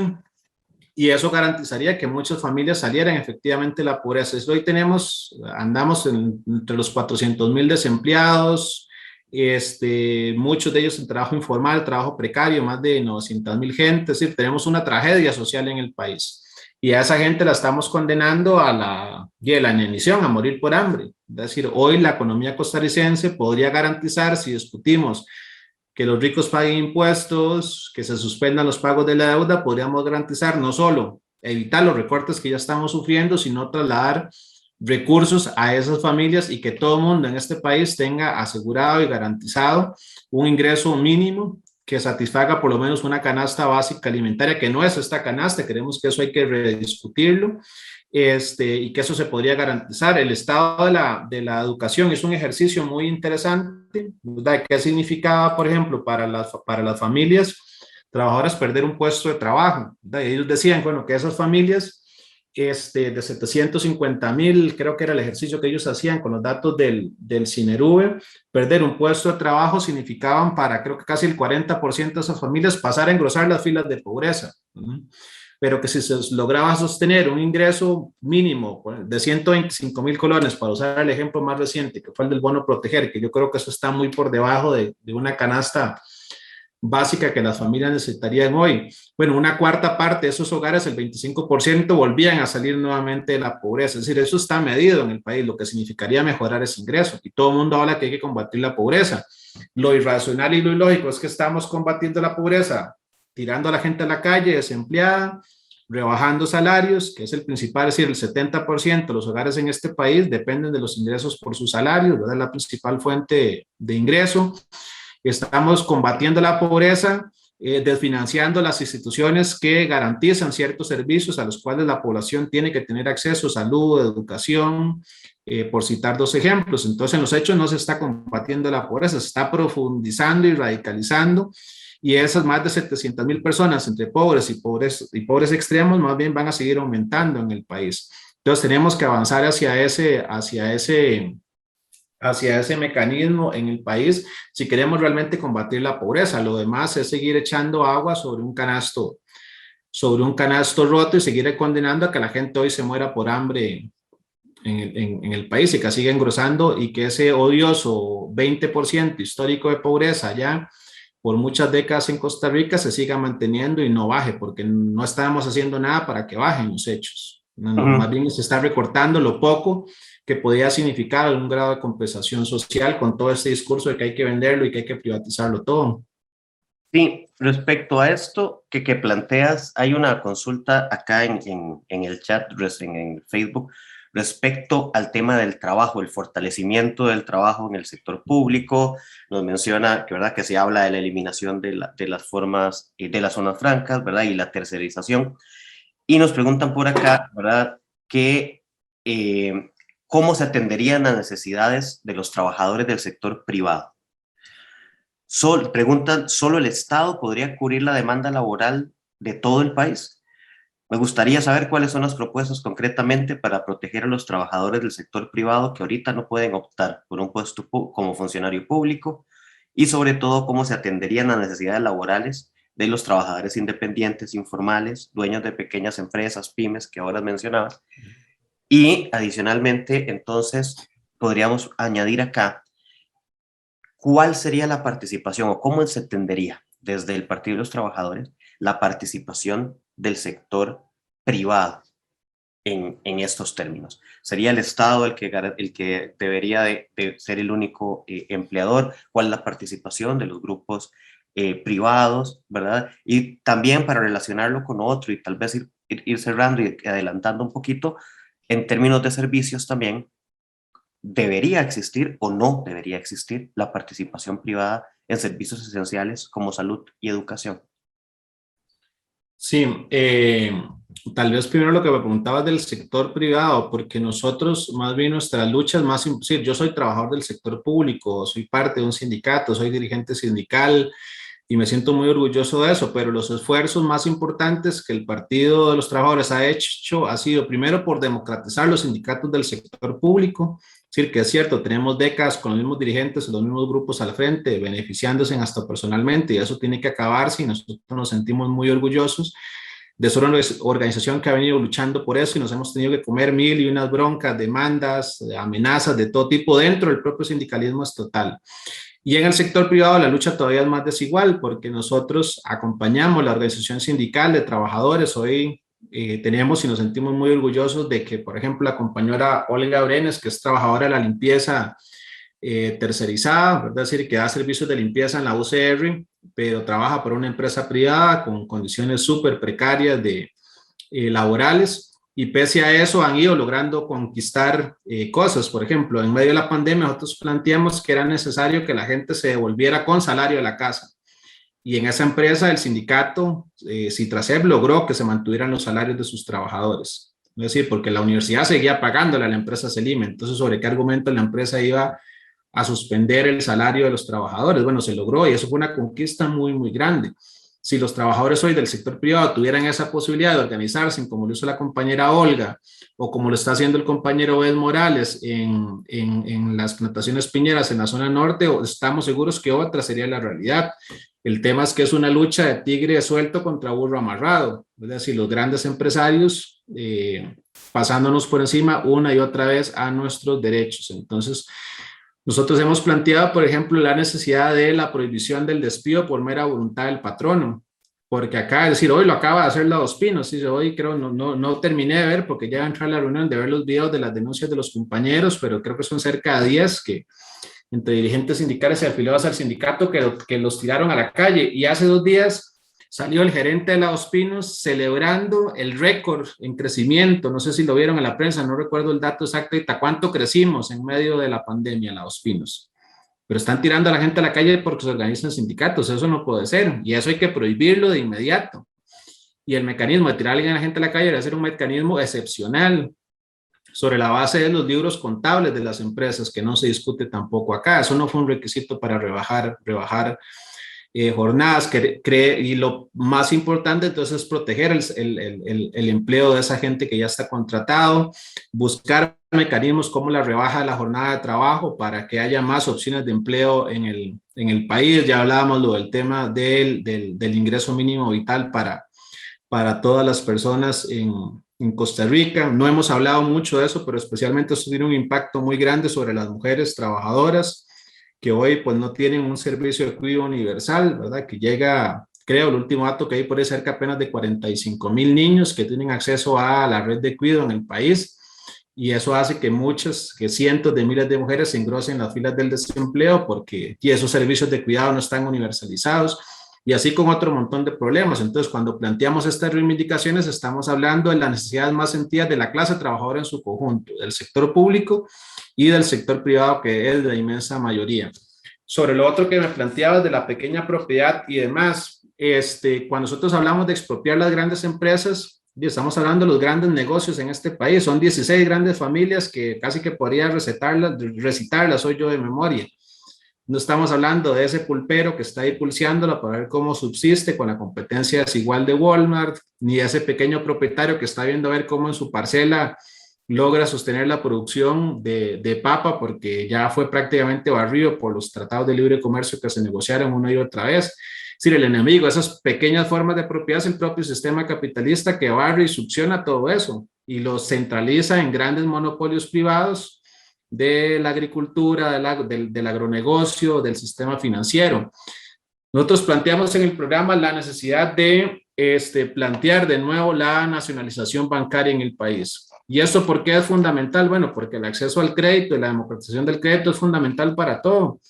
y eso garantizaría que muchas familias salieran efectivamente de la pobreza. Hoy andamos entre los 400,000 desempleados, muchos de ellos en trabajo informal, trabajo precario, más de 900,000 gente, es decir, tenemos una tragedia social en el país. Y a esa gente la estamos condenando a la inanición, a morir por hambre. Es decir, hoy la economía costarricense podría garantizar, si discutimos que los ricos paguen impuestos, que se suspendan los pagos de la deuda, podríamos garantizar no solo evitar los recortes que ya estamos sufriendo, sino trasladar recursos a esas familias y que todo el mundo en este país tenga asegurado y garantizado un ingreso mínimo que satisfaga por lo menos una canasta básica alimentaria, que no es esta canasta, creemos que eso hay que rediscutirlo, y que eso se podría garantizar. El estado de la educación es un ejercicio muy interesante, ¿verdad? ¿Qué significaba, por ejemplo, para las familias trabajadoras perder un puesto de trabajo? ¿Verdad? Y ellos decían, bueno, que esas familias de 750,000, creo que era el ejercicio que ellos hacían con los datos del Cinerube, perder un puesto de trabajo significaban para creo que casi el 40% de esas familias pasar a engrosar las filas de pobreza. Pero que si se lograba sostener un ingreso mínimo de 125,000 colones, para usar el ejemplo más reciente, que fue el del bono proteger, que yo creo que eso está muy por debajo de una canasta básica que las familias necesitarían hoy. Bueno, una cuarta parte de esos hogares, el 25%, volvían a salir nuevamente de la pobreza. Es decir, eso está medido en el país, lo que significaría mejorar ese ingreso. Y todo el mundo habla que hay que combatir la pobreza. Lo irracional y lo ilógico es que estamos combatiendo la pobreza tirando a la gente a la calle, desempleada, rebajando salarios, que es el principal, es decir, el 70% de los hogares en este país dependen de los ingresos por sus salarios, ¿verdad? La principal fuente de ingreso. Estamos combatiendo la pobreza, desfinanciando las instituciones que garantizan ciertos servicios a los cuales la población tiene que tener acceso: salud, educación, por citar dos ejemplos. Entonces, en los hechos no se está combatiendo la pobreza, se está profundizando y radicalizando, y esas más de 700,000 personas entre pobres y pobres extremos más bien van a seguir aumentando en el país. Entonces, tenemos que avanzar hacia ese mecanismo en el país si queremos realmente combatir la pobreza. Lo demás es seguir echando agua sobre un canasto roto y seguir condenando a que la gente hoy se muera por hambre en el país y que siga engrosando, y que ese odioso 20% histórico de pobreza ya por muchas décadas en Costa Rica se siga manteniendo y no baje, porque no estamos haciendo nada para que bajen los hechos. Más bien se está recortando lo poco que podía significar algún grado de compensación social con todo este discurso de que hay que venderlo y que hay que privatizarlo todo.
Sí, respecto a esto que planteas, hay una consulta acá en el chat, en Facebook, respecto al tema del trabajo, el fortalecimiento del trabajo en el sector público. Nos menciona que, ¿verdad?, que se habla de la eliminación de las formas de las zonas francas, ¿verdad?, y la tercerización. Y nos preguntan por acá, ¿verdad?, que cómo se atenderían las necesidades de los trabajadores del sector privado. Preguntan, ¿solo el Estado podría cubrir la demanda laboral de todo el país? Me gustaría saber cuáles son las propuestas concretamente para proteger a los trabajadores del sector privado que ahorita no pueden optar por un puesto como funcionario público, y sobre todo cómo se atenderían las necesidades laborales de los trabajadores independientes, informales, dueños de pequeñas empresas, pymes, que ahora mencionabas. Y adicionalmente, entonces, podríamos añadir acá, ¿cuál sería la participación o cómo se entendería desde el Partido de los Trabajadores la participación del sector privado en estos términos? ¿Sería el Estado el que debería de ser el único empleador? ¿Cuál es la participación de los grupos privados, verdad? Y también, para relacionarlo con otro y tal vez ir cerrando y adelantando un poquito, en términos de servicios también, ¿debería existir o no debería existir la participación privada en servicios esenciales como salud y educación?
Sí, tal vez primero lo que me preguntabas del sector privado, porque nosotros más bien nuestras luchas más, sí, yo soy trabajador del sector público, soy parte de un sindicato, soy dirigente sindical y me siento muy orgulloso de eso, pero los esfuerzos más importantes que el Partido de los Trabajadores ha hecho ha sido primero por democratizar los sindicatos del sector público. Es decir, que es cierto, tenemos décadas con los mismos dirigentes, los mismos grupos al frente, beneficiándose hasta personalmente, y eso tiene que acabarse y nosotros nos sentimos muy orgullosos de ser una organización que ha venido luchando por eso y nos hemos tenido que comer mil y unas broncas, demandas, amenazas de todo tipo dentro del propio sindicalismo estatal. Y en el sector privado la lucha todavía es más desigual porque nosotros acompañamos la organización sindical de trabajadores. Hoy tenemos y nos sentimos muy orgullosos de que, por ejemplo, la compañera Olga Brenes, que es trabajadora de la limpieza tercerizada, ¿verdad? Es decir, que da servicios de limpieza en la UCR, pero trabaja para una empresa privada con condiciones súper precarias de laborales, y pese a eso han ido logrando conquistar cosas. Por ejemplo, en medio de la pandemia nosotros planteamos que era necesario que la gente se devolviera con salario a la casa, y en esa empresa el sindicato Citracep logró que se mantuvieran los salarios de sus trabajadores. Es decir, porque la universidad seguía pagándole a la empresa Selime, entonces ¿sobre qué argumento la empresa iba a suspender el salario de los trabajadores? Bueno, se logró y eso fue una conquista muy, muy grande. Si los trabajadores hoy del sector privado tuvieran esa posibilidad de organizarse, como lo hizo la compañera Olga, o como lo está haciendo el compañero Ed Morales en las plantaciones piñeras en la zona norte, estamos seguros que otra sería la realidad. El tema es que es una lucha de tigre suelto contra burro amarrado, es decir, los grandes empresarios pasándonos por encima una y otra vez a nuestros derechos. Entonces, nosotros hemos planteado, por ejemplo, la necesidad de la prohibición del despido por mera voluntad del patrono, porque acá, es decir, hoy lo acaba de hacer la Dos Pinos, ¿sí? Hoy creo, no terminé de ver, porque ya entré a la reunión de ver los videos de las denuncias de los compañeros, pero creo que son cerca de 10 que entre dirigentes sindicales y afiliados al sindicato que los tiraron a la calle. Y hace 2 días salió el gerente de la Dos Pinos celebrando el récord en crecimiento. No sé si lo vieron en la prensa, no recuerdo el dato exacto de cuánto crecimos en medio de la pandemia en la Dos Pinos. Pero están tirando a la gente a la calle porque se organizan sindicatos. Eso no puede ser. Y eso hay que prohibirlo de inmediato. Y el mecanismo de tirar a la gente a la calle debe ser un mecanismo excepcional, sobre la base de los libros contables de las empresas, que no se discute tampoco acá. Eso no fue un requisito para rebajar jornadas, y lo más importante entonces es proteger el empleo de esa gente que ya está contratado, buscar mecanismos como la rebaja de la jornada de trabajo para que haya más opciones de empleo en el país. Ya hablábamos del tema del ingreso mínimo vital para todas las personas en Costa Rica. No hemos hablado mucho de eso, pero especialmente eso tiene un impacto muy grande sobre las mujeres trabajadoras que hoy pues no tienen un servicio de cuidado universal, ¿verdad? Que llega, creo, el último dato que hay por ahí, cerca apenas de 45,000 niños que tienen acceso a la red de cuidado en el país, y eso hace que cientos de miles de mujeres se engrosen en las filas del desempleo porque esos servicios de cuidado no están universalizados, y así con otro montón de problemas. Entonces, cuando planteamos estas reivindicaciones, estamos hablando de las necesidades más sentidas de la clase trabajadora en su conjunto, del sector público y del sector privado, que es la inmensa mayoría. Sobre lo otro que me planteabas de la pequeña propiedad y demás, cuando nosotros hablamos de expropiar las grandes empresas, estamos hablando de los grandes negocios en este país. Son 16 grandes familias que casi que podría recitarlas hoy yo de memoria. No estamos hablando de ese pulpero que está ahí pulseándola para ver cómo subsiste con la competencia desigual de Walmart, ni de ese pequeño propietario que está viendo a ver cómo en su parcela logra sostener la producción de papa porque ya fue prácticamente barrido por los tratados de libre comercio que se negociaron una y otra vez. Es decir, el enemigo, esas pequeñas formas de propiedad, es el propio sistema capitalista que barre y succiona todo eso y lo centraliza en grandes monopolios privados de la agricultura, del agronegocio, del sistema financiero. Nosotros planteamos en el programa la necesidad de plantear de nuevo la nacionalización bancaria en el país. ¿Y esto por qué es fundamental? Bueno, porque el acceso al crédito y la democratización del crédito es fundamental para todo.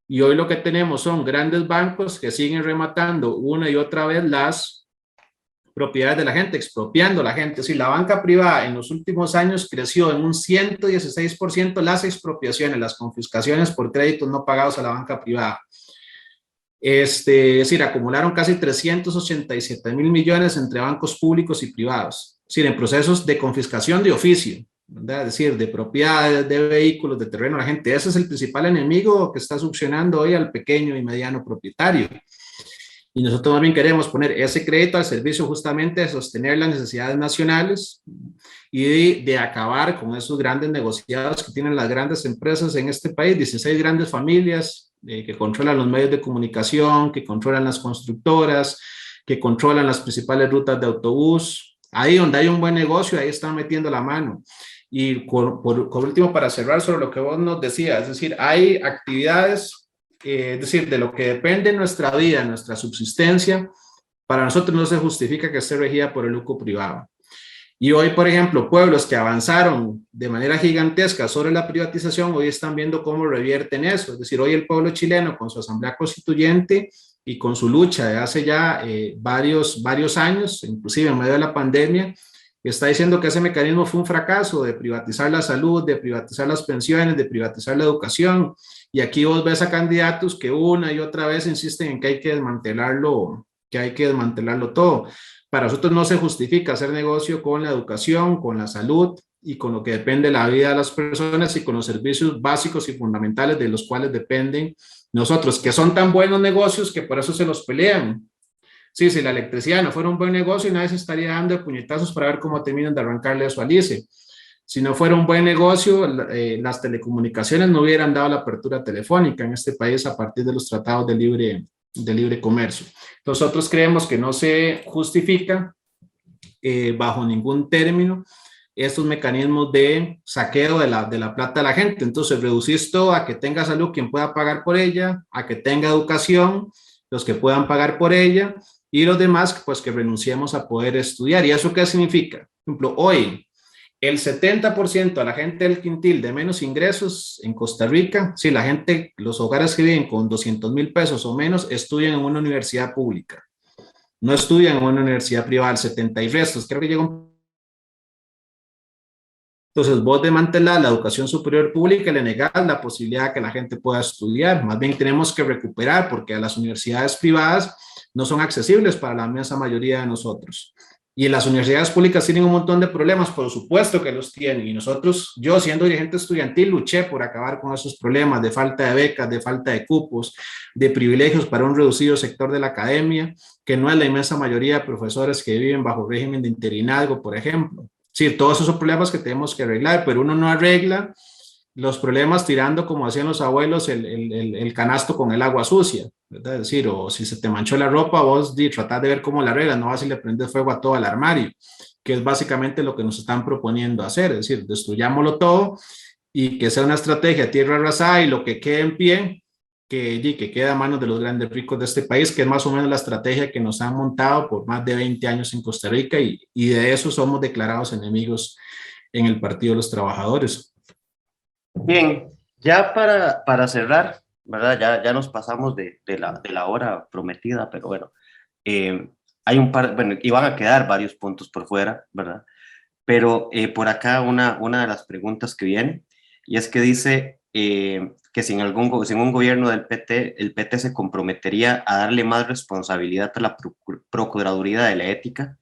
Y hoy lo que tenemos son grandes bancos que siguen rematando una y otra vez las propiedades de la gente, expropiando a la gente. Si la banca privada en los últimos años creció en un 116% las expropiaciones, las confiscaciones por créditos no pagados a la banca privada. Es decir, acumularon casi 387,000 millones entre bancos públicos y privados. Es decir, en procesos de confiscación de oficio, ¿verdad? Es decir, de propiedades, de vehículos, de terreno a la gente. Ese es el principal enemigo que está succionando hoy al pequeño y mediano propietario. Y nosotros también queremos poner ese crédito al servicio justamente de sostener las necesidades nacionales y de acabar con esos grandes negociados que tienen las grandes empresas en este país, 16 grandes familias que controlan los medios de comunicación, que controlan las constructoras, que controlan las principales rutas de autobús. Ahí donde hay un buen negocio, ahí están metiendo la mano. Y por último, para cerrar sobre lo que vos nos decías, es decir, hay actividades, es decir, de lo que depende nuestra vida, nuestra subsistencia, para nosotros no se justifica que esté regida por el lucro privado. Y hoy, por ejemplo, pueblos que avanzaron de manera gigantesca sobre la privatización, hoy están viendo cómo revierten eso. Es decir, hoy el pueblo chileno con su asamblea constituyente y con su lucha de hace ya varios años, inclusive en medio de la pandemia, está diciendo que ese mecanismo fue un fracaso de privatizar la salud, de privatizar las pensiones, de privatizar la educación. Y aquí vos ves a candidatos que una y otra vez insisten en que hay que desmantelarlo todo. Para nosotros no se justifica hacer negocio con la educación, con la salud y con lo que depende de la vida de las personas y con los servicios básicos y fundamentales de los cuales dependen nosotros, que son tan buenos negocios que por eso se los pelean. Sí, si la electricidad no fuera un buen negocio, nadie se estaría dando de puñetazos para ver cómo terminan de arrancarle eso a Alice. Si no fuera un buen negocio, las telecomunicaciones no hubieran dado la apertura telefónica en este país a partir de los tratados de libre comercio. Nosotros creemos que no se justifica bajo ningún término estos mecanismos de saqueo de la plata de la gente. Entonces, reducís todo a que tenga salud quien pueda pagar por ella, a que tenga educación los que puedan pagar por ella, y los demás, pues que renunciemos a poder estudiar. ¿Y eso qué significa? Por ejemplo, hoy el 70% de la gente del quintil de menos ingresos en Costa Rica, sí, la gente, los hogares que viven con 200,000 pesos o menos, estudian en una universidad pública. No estudian en una universidad privada, el 70 y restos. Creo que llega un... Entonces, vos desmantelás la educación superior pública y le negás la posibilidad de que la gente pueda estudiar. Más bien tenemos que recuperar porque a las universidades privadas no son accesibles para la inmensa mayoría de nosotros. Y las universidades públicas tienen un montón de problemas, por supuesto que los tienen. Y nosotros, yo siendo dirigente estudiantil, luché por acabar con esos problemas de falta de becas, de falta de cupos, de privilegios para un reducido sector de la academia, que no es la inmensa mayoría de profesores que viven bajo régimen de interinazgo, por ejemplo. Sí, todos esos son problemas que tenemos que arreglar, pero uno no arregla los problemas tirando, como hacían los abuelos, el canasto con el agua sucia, ¿verdad? Es decir, o si se te manchó la ropa, vos tratás de ver cómo la arreglas, no vas y le prendes fuego a todo el armario, que es básicamente lo que nos están proponiendo hacer, es decir, destruyámoslo todo y que sea una estrategia tierra arrasada y lo que quede en pie, que quede a manos de los grandes ricos de este país, que es más o menos la estrategia que nos han montado por más de 20 años en Costa Rica y de eso somos declarados enemigos en el Partido de los Trabajadores.
Bien, ya para cerrar, ¿verdad? Ya nos pasamos de la hora prometida, pero bueno, hay un par, bueno, iban a quedar varios puntos por fuera, ¿verdad? Pero por acá una de las preguntas que viene, y es que dice que si en un gobierno del PT, el PT se comprometería a darle más responsabilidad a la Procuraduría de la Ética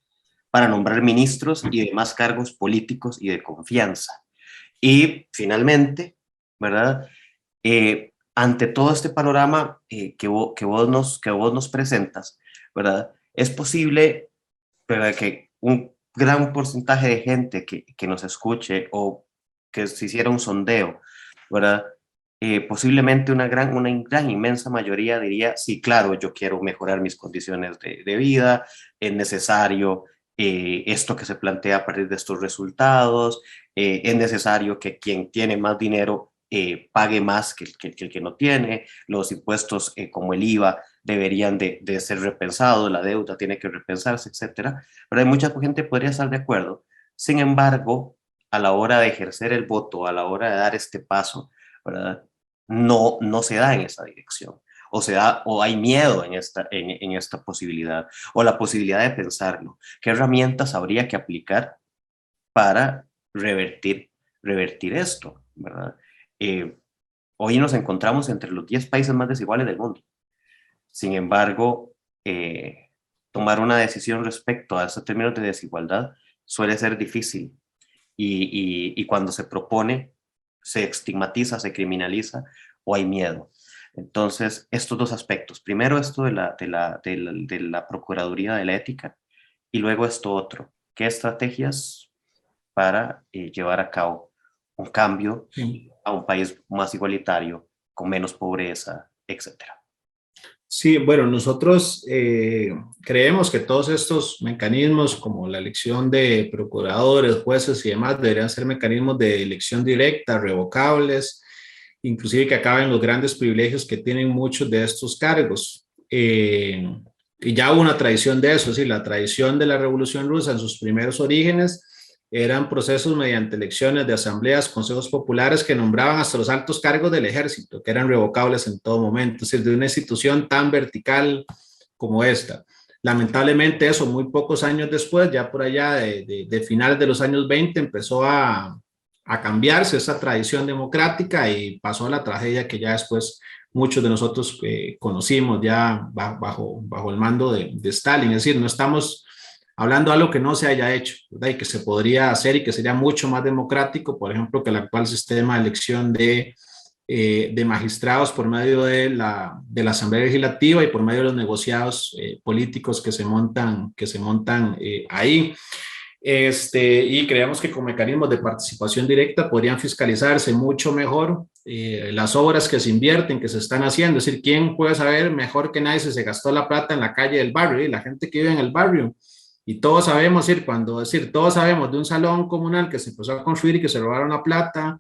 para nombrar ministros y demás cargos políticos y de confianza. Y finalmente, ¿verdad? Ante todo este panorama que vos nos presentas, ¿verdad? Es posible, ¿verdad?, que un gran porcentaje de gente que nos escuche o que se hiciera un sondeo, ¿verdad? Posiblemente una gran, inmensa mayoría diría, sí, claro, yo quiero mejorar mis condiciones de vida, es necesario esto que se plantea a partir de estos resultados, es necesario que quien tiene más dinero pague más que el que no tiene, los impuestos como el IVA deberían de ser repensados, la deuda tiene que repensarse, etcétera. Pero hay mucha gente que podría estar de acuerdo. Sin embargo, a la hora de ejercer el voto, a la hora de dar este paso, ¿verdad?, no se da en esa dirección. O hay miedo en esta posibilidad, o la posibilidad de pensarlo. ¿Qué herramientas habría que aplicar para revertir esto, ¿verdad? Hoy nos encontramos entre los 10 países más desiguales del mundo. Sin embargo, tomar una decisión respecto a esos términos de desigualdad suele ser difícil y cuando se propone, se estigmatiza, se criminaliza o hay miedo. Entonces, estos dos aspectos. Primero, esto de la Procuraduría de la Ética y luego esto otro. ¿Qué estrategias para llevar a cabo un cambio a un país más igualitario, con menos pobreza, etcétera?
Sí, bueno, nosotros creemos que todos estos mecanismos, como la elección de procuradores, jueces y demás, deberían ser mecanismos de elección directa, revocables, inclusive que acaben los grandes privilegios que tienen muchos de estos cargos. Y ya hubo una tradición de eso, sí, la tradición de la Revolución Rusa en sus primeros orígenes eran procesos mediante elecciones de asambleas, consejos populares que nombraban hasta los altos cargos del ejército, que eran revocables en todo momento, es decir, de una institución tan vertical como esta. Lamentablemente eso, muy pocos años después, ya por allá de finales de los años 20, empezó a cambiarse esa tradición democrática y pasó a la tragedia que ya después muchos de nosotros conocimos ya bajo el mando de Stalin. Es decir, no estamos hablando de algo que no se haya hecho, ¿verdad? Y que se podría hacer y que sería mucho más democrático, por ejemplo, que el actual sistema de elección de magistrados por medio de la Asamblea Legislativa y por medio de los negociados políticos que se montan ahí. Y creemos que con mecanismos de participación directa podrían fiscalizarse mucho mejor las obras que se invierten, que se están haciendo. Es decir, ¿quién puede saber mejor que nadie si se gastó la plata en la calle del barrio? Y la gente que vive en el barrio. Y todos sabemos, todos sabemos de un salón comunal que se empezó a construir y que se robaron la plata,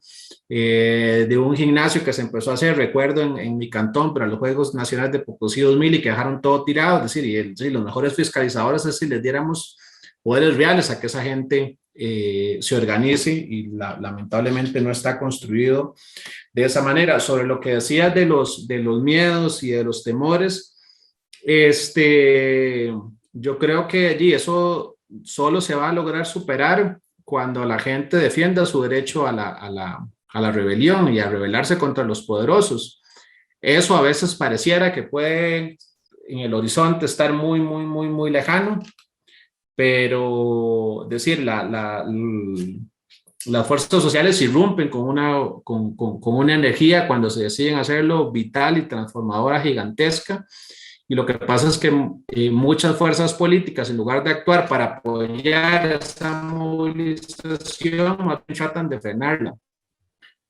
de un gimnasio que se empezó a hacer, recuerdo en mi cantón, para los Juegos Nacionales de Pocosí 2000 y que dejaron todo tirado. Es decir, los mejores fiscalizadores es si les diéramos poderes reales a que esa gente se organice y lamentablemente no está construido de esa manera. Sobre lo que decías de los miedos y de los temores, yo creo que allí eso solo se va a lograr superar cuando la gente defienda su derecho a la rebelión y a rebelarse contra los poderosos. Eso a veces pareciera que puede en el horizonte estar muy, muy, muy, muy lejano, pero decir, las fuerzas sociales irrumpen con una energía cuando se deciden hacerlo vital y transformadora gigantesca. Y lo que pasa es que muchas fuerzas políticas, en lugar de actuar para apoyar esa movilización, tratan de frenarla.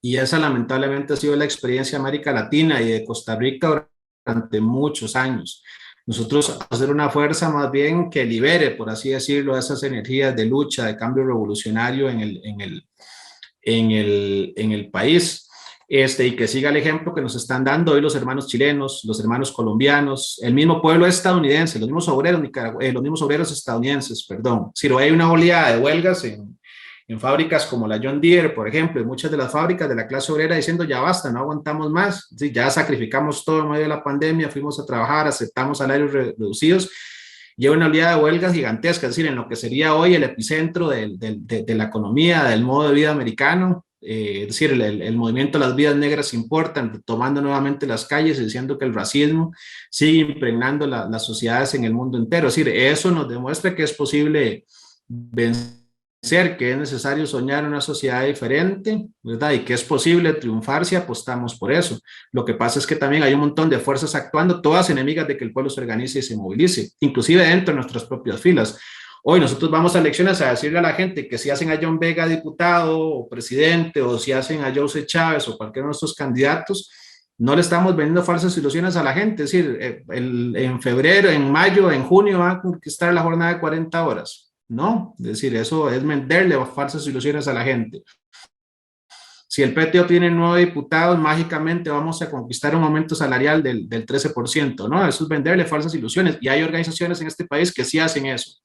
Y esa lamentablemente ha sido la experiencia de América Latina y de Costa Rica durante muchos años. Nosotros hacer una fuerza más bien que libere, por así decirlo, esas energías de lucha, de cambio revolucionario en el país. Y que siga el ejemplo que nos están dando hoy los hermanos chilenos, los hermanos colombianos, el mismo pueblo estadounidense, los mismos obreros estadounidenses, perdón. Si no hay una oleada de huelgas en fábricas como la John Deere, por ejemplo, y muchas de las fábricas de la clase obrera diciendo ya basta, no aguantamos más, ¿sí? Ya sacrificamos todo en medio de la pandemia, fuimos a trabajar, aceptamos salarios reducidos, y una oleada de huelgas gigantesca, es decir, en lo que sería hoy el epicentro de la economía, del modo de vida americano. Es decir, el movimiento de las vidas negras importan, tomando nuevamente las calles y diciendo que el racismo sigue impregnando las sociedades en el mundo entero. Es decir, eso nos demuestra que es posible vencer, que es necesario soñar una sociedad diferente, ¿verdad? Y que es posible triunfar si apostamos por eso. Lo que pasa es que también hay un montón de fuerzas actuando, todas enemigas de que el pueblo se organice y se movilice, inclusive dentro de nuestras propias filas. Hoy nosotros vamos a elecciones a decirle a la gente que si hacen a John Vega diputado o presidente, o si hacen a José Chávez o cualquiera de nuestros candidatos, no le estamos vendiendo falsas ilusiones a la gente. Es decir, en febrero, en mayo, en junio van a conquistar la jornada de 40 horas. No, es decir, eso es venderle falsas ilusiones a la gente. Si el PTO tiene 9 diputados, mágicamente vamos a conquistar un aumento salarial del 13%, ¿no? Eso es venderle falsas ilusiones. Y hay organizaciones en este país que sí hacen eso.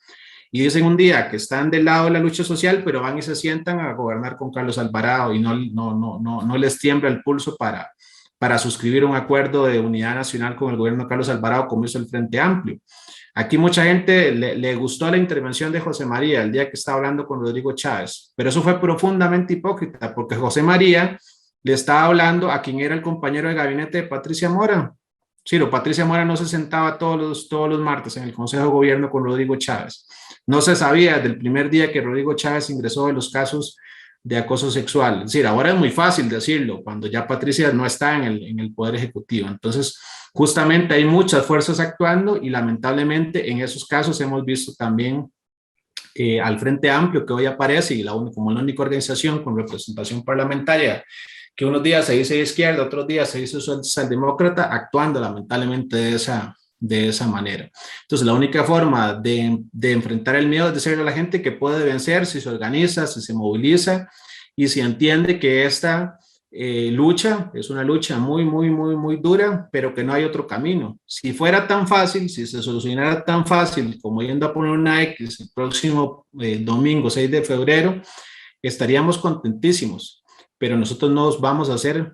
Y dicen un día que están del lado de la lucha social, pero van y se sientan a gobernar con Carlos Alvarado y no les tiembla el pulso para suscribir un acuerdo de unidad nacional con el gobierno de Carlos Alvarado, como hizo el Frente Amplio. Aquí mucha gente le gustó la intervención de José María el día que estaba hablando con Rodrigo Chávez, pero eso fue profundamente hipócrita, porque José María le estaba hablando a quien era el compañero de gabinete de Patricia Mora. Sí, Patricia Mora no se sentaba todos los martes en el Consejo de Gobierno con Rodrigo Chávez. No se sabía desde el primer día que Rodrigo Chávez ingresó en los casos de acoso sexual. Es decir, ahora es muy fácil decirlo cuando ya Patricia no está en el Poder Ejecutivo. Entonces, justamente hay muchas fuerzas actuando y lamentablemente en esos casos hemos visto también al Frente Amplio, que hoy aparece y como la única organización con representación parlamentaria que unos días se dice de izquierda, otros días se dice socialdemócrata, actuando lamentablemente de esa manera. Entonces, la única forma de enfrentar el miedo es decirle a la gente que puede vencer si se organiza, si se moviliza y si entiende que esta lucha es una lucha muy, muy, muy, muy dura, pero que no hay otro camino. Si fuera tan fácil, si se solucionara tan fácil como yendo a poner una X el próximo domingo 6 de febrero, estaríamos contentísimos, pero nosotros no vamos a ser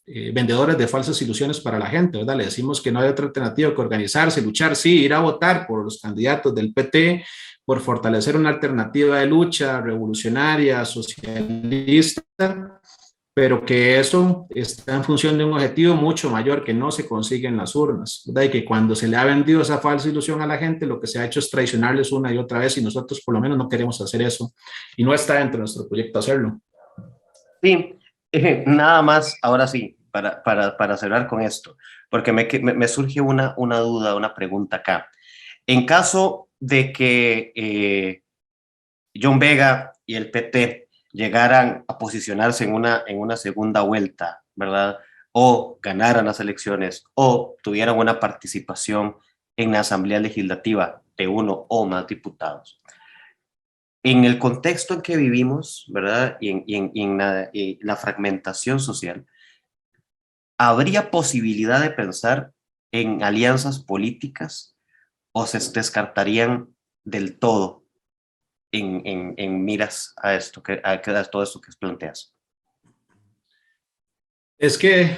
vendedores de falsas ilusiones para la gente, ¿verdad? Le decimos que no hay otra alternativa que organizarse, luchar, sí, ir a votar por los candidatos del PT, por fortalecer una alternativa de lucha revolucionaria, socialista, pero que eso está en función de un objetivo mucho mayor que no se consigue en las urnas, ¿verdad? Y que cuando se le ha vendido esa falsa ilusión a la gente, lo que se ha hecho es traicionarles una y otra vez, y nosotros por lo menos no queremos hacer eso, y no está dentro de nuestro proyecto hacerlo.
Sí, nada más, ahora sí, para cerrar con esto, porque me surge una duda, una pregunta acá. En caso de que John Vega y el PT llegaran a posicionarse en una segunda vuelta, ¿verdad? O ganaran las elecciones o tuvieran una participación en la Asamblea Legislativa de uno o más diputados. En el contexto en que vivimos, ¿verdad? Y en la fragmentación social, ¿habría posibilidad de pensar en alianzas políticas o se descartarían del todo en miras a esto, a todo esto que planteas?
Es que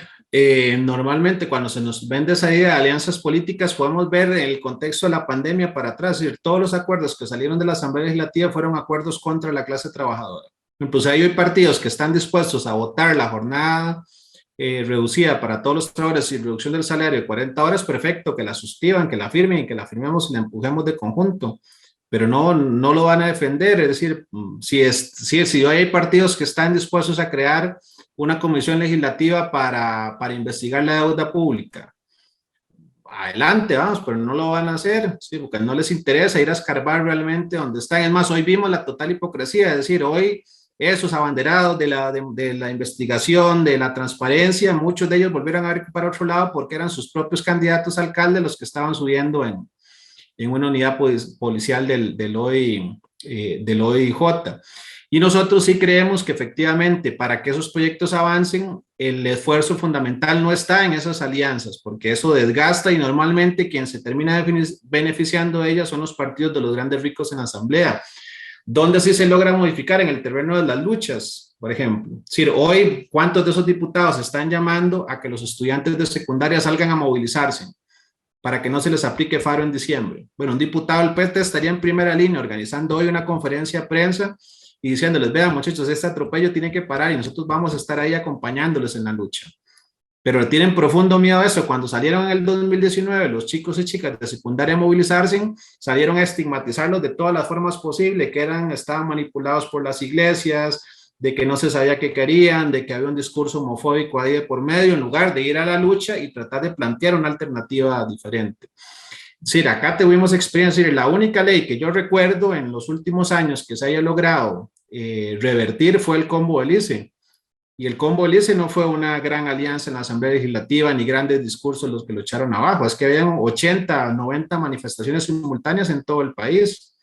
normalmente cuando se nos vende esa idea de alianzas políticas, podemos ver en el contexto de la pandemia para atrás, es decir, todos los acuerdos que salieron de la Asamblea Legislativa fueron acuerdos contra la clase trabajadora. Pues hay partidos que están dispuestos a votar la jornada reducida para todos los trabajadores y reducción del salario de 40 horas, perfecto, que la suscriban, que la firmen y que la firmemos y la empujemos de conjunto, pero no lo van a defender. Es decir, si hay partidos que están dispuestos a crear una comisión legislativa para investigar la deuda pública, adelante, vamos, pero no lo van a hacer, ¿sí? Porque no les interesa ir a escarbar realmente donde están. Es más, hoy vimos la total hipocresía, es decir, hoy esos abanderados de la investigación, de la transparencia, muchos de ellos volvieron a ver para otro lado porque eran sus propios candidatos a alcalde los que estaban subiendo en una unidad policial del OIJ. Y nosotros sí creemos que efectivamente para que esos proyectos avancen, el esfuerzo fundamental no está en esas alianzas, porque eso desgasta y normalmente quien se termina beneficiando de ellas son los partidos de los grandes ricos en la asamblea, donde sí se logra modificar en el terreno de las luchas. Por ejemplo, es decir, hoy, ¿cuántos de esos diputados están llamando a que los estudiantes de secundaria salgan a movilizarse para que no se les aplique FARO en diciembre? Bueno, un diputado del PT estaría en primera línea organizando hoy una conferencia de prensa y diciéndoles, vean muchachos, este atropello tiene que parar y nosotros vamos a estar ahí acompañándoles en la lucha. Pero tienen profundo miedo a eso. Cuando salieron en el 2019 los chicos y chicas de secundaria a movilizarse, salieron a estigmatizarlos de todas las formas posibles, que estaban manipulados por las iglesias, de que no se sabía qué querían, de que había un discurso homofóbico ahí de por medio, en lugar de ir a la lucha y tratar de plantear una alternativa diferente. Sí, acá tuvimos experiencia. La única ley que yo recuerdo en los últimos años que se haya logrado revertir fue el combo del ICE. Y el combo del ICE no fue una gran alianza en la Asamblea Legislativa ni grandes discursos los que lo echaron abajo. Es que habían 80, 90 manifestaciones simultáneas en todo el país.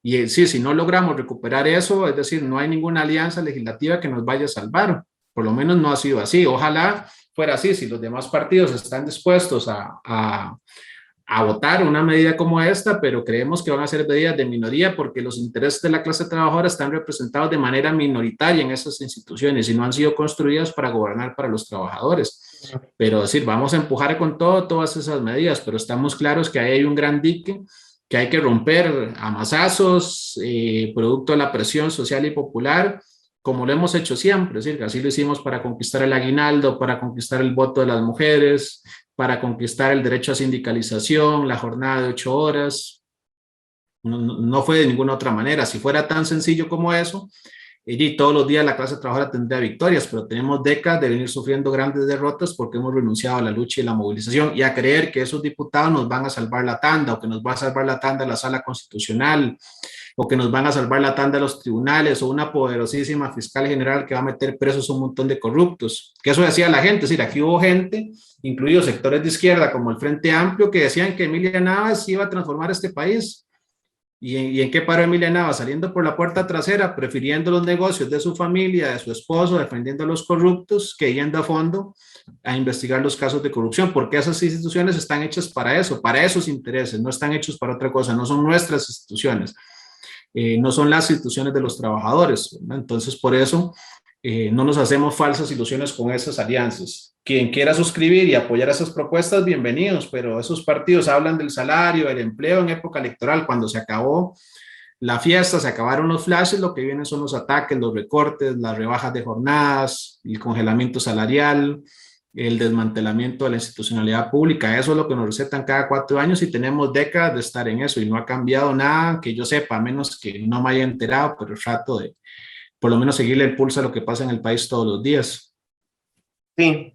Y sí, si no logramos recuperar eso, es decir, no hay ninguna alianza legislativa que nos vaya a salvar. Por lo menos no ha sido así. Ojalá fuera así, si los demás partidos están dispuestos a votar una medida como esta, pero creemos que van a ser medidas de minoría porque los intereses de la clase trabajadora están representados de manera minoritaria en esas instituciones y no han sido construidas para gobernar para los trabajadores. Pero decir, vamos a empujar con todas esas medidas, pero estamos claros que ahí hay un gran dique que hay que romper a mazazos, producto de la presión social y popular, como lo hemos hecho siempre. Es decir, así lo hicimos para conquistar el aguinaldo, para conquistar el voto de las mujeres, para conquistar el derecho a sindicalización, la jornada de 8 horas. No fue de ninguna otra manera. Si fuera tan sencillo como eso, Y todos los días la clase trabajadora tendría victorias, pero tenemos décadas de venir sufriendo grandes derrotas porque hemos renunciado a la lucha y la movilización y a creer que esos diputados nos van a salvar la tanda o que nos va a salvar la tanda la sala constitucional o que nos van a salvar la tanda de los tribunales o una poderosísima fiscal general que va a meter presos a un montón de corruptos. Que eso decía la gente, es decir, aquí hubo gente, incluidos sectores de izquierda como el Frente Amplio, que decían que Emilia Navas iba a transformar este país. ¿Y en qué paró Emilia Navas? Saliendo por la puerta trasera, prefiriendo los negocios de su familia, de su esposo, defendiendo a los corruptos, que yendo a fondo a investigar los casos de corrupción, porque esas instituciones están hechas para eso, para esos intereses, no están hechos para otra cosa, no son nuestras instituciones, no son las instituciones de los trabajadores, ¿no? Entonces, por eso no nos hacemos falsas ilusiones con esas alianzas. Quien quiera suscribir y apoyar esas propuestas, bienvenidos, pero esos partidos hablan del salario, del empleo en época electoral, cuando se acabó la fiesta, se acabaron los flashes, lo que vienen son los ataques, los recortes, las rebajas de jornadas, el congelamiento salarial, el desmantelamiento de la institucionalidad pública. Eso es lo que nos recetan cada 4 años y tenemos décadas de estar en eso y no ha cambiado nada que yo sepa, a menos que no me haya enterado, pero trato de por lo menos seguirle el pulso a lo que pasa en el país todos los días.
Sí.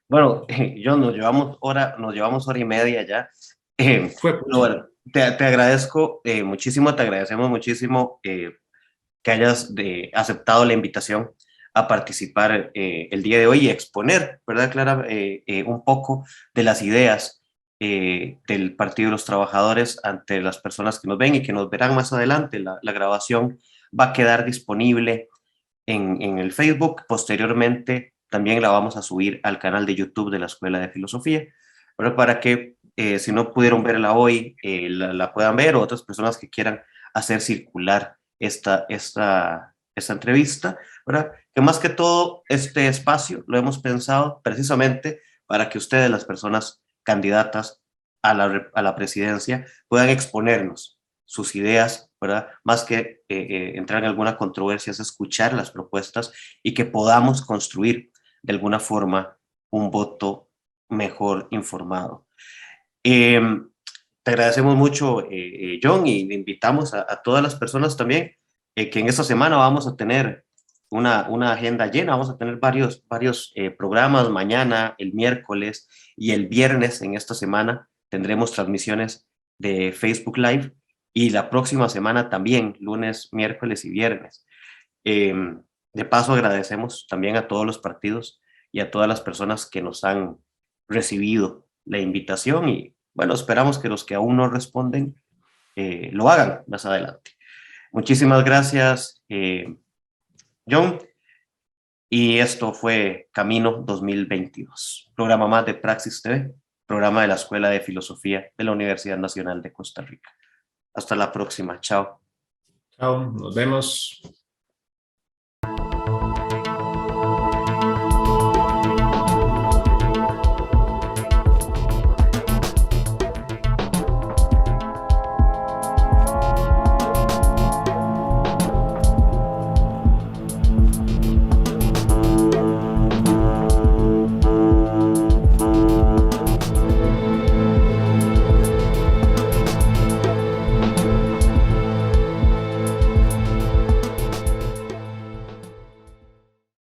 Bueno, John, nos llevamos hora y media ya. Bueno, te agradezco muchísimo, te agradecemos muchísimo que hayas aceptado la invitación a participar el día de hoy y exponer, ¿verdad, Clara? Un poco de las ideas del Partido de los Trabajadores ante las personas que nos ven y que nos verán más adelante. La grabación va a quedar disponible en el Facebook. Posteriormente también la vamos a subir al canal de YouTube de la Escuela de Filosofía, pero para que si no pudieron verla hoy, la puedan ver, o otras personas que quieran hacer circular esta entrevista, ¿verdad? Que más que todo este espacio lo hemos pensado precisamente para que ustedes, las personas candidatas a la presidencia, puedan exponernos sus ideas, ¿verdad? Más que entrar en alguna controversia, es escuchar las propuestas y que podamos construir de alguna forma un voto mejor informado. Te agradecemos mucho, John, y invitamos a todas las personas también que en esta semana vamos a tener una agenda llena, vamos a tener varios programas mañana, el miércoles y el viernes en esta semana tendremos transmisiones de Facebook Live y la próxima semana también, lunes, miércoles y viernes. De paso, agradecemos también a todos los partidos y a todas las personas que nos han recibido la invitación y bueno, esperamos que los que aún no responden lo hagan más adelante. Muchísimas gracias, John. Y esto fue Camino 2022, programa más de Praxis TV, programa de la Escuela de Filosofía de la Universidad Nacional de Costa Rica. Hasta la próxima. Chao.
Chao, nos vemos.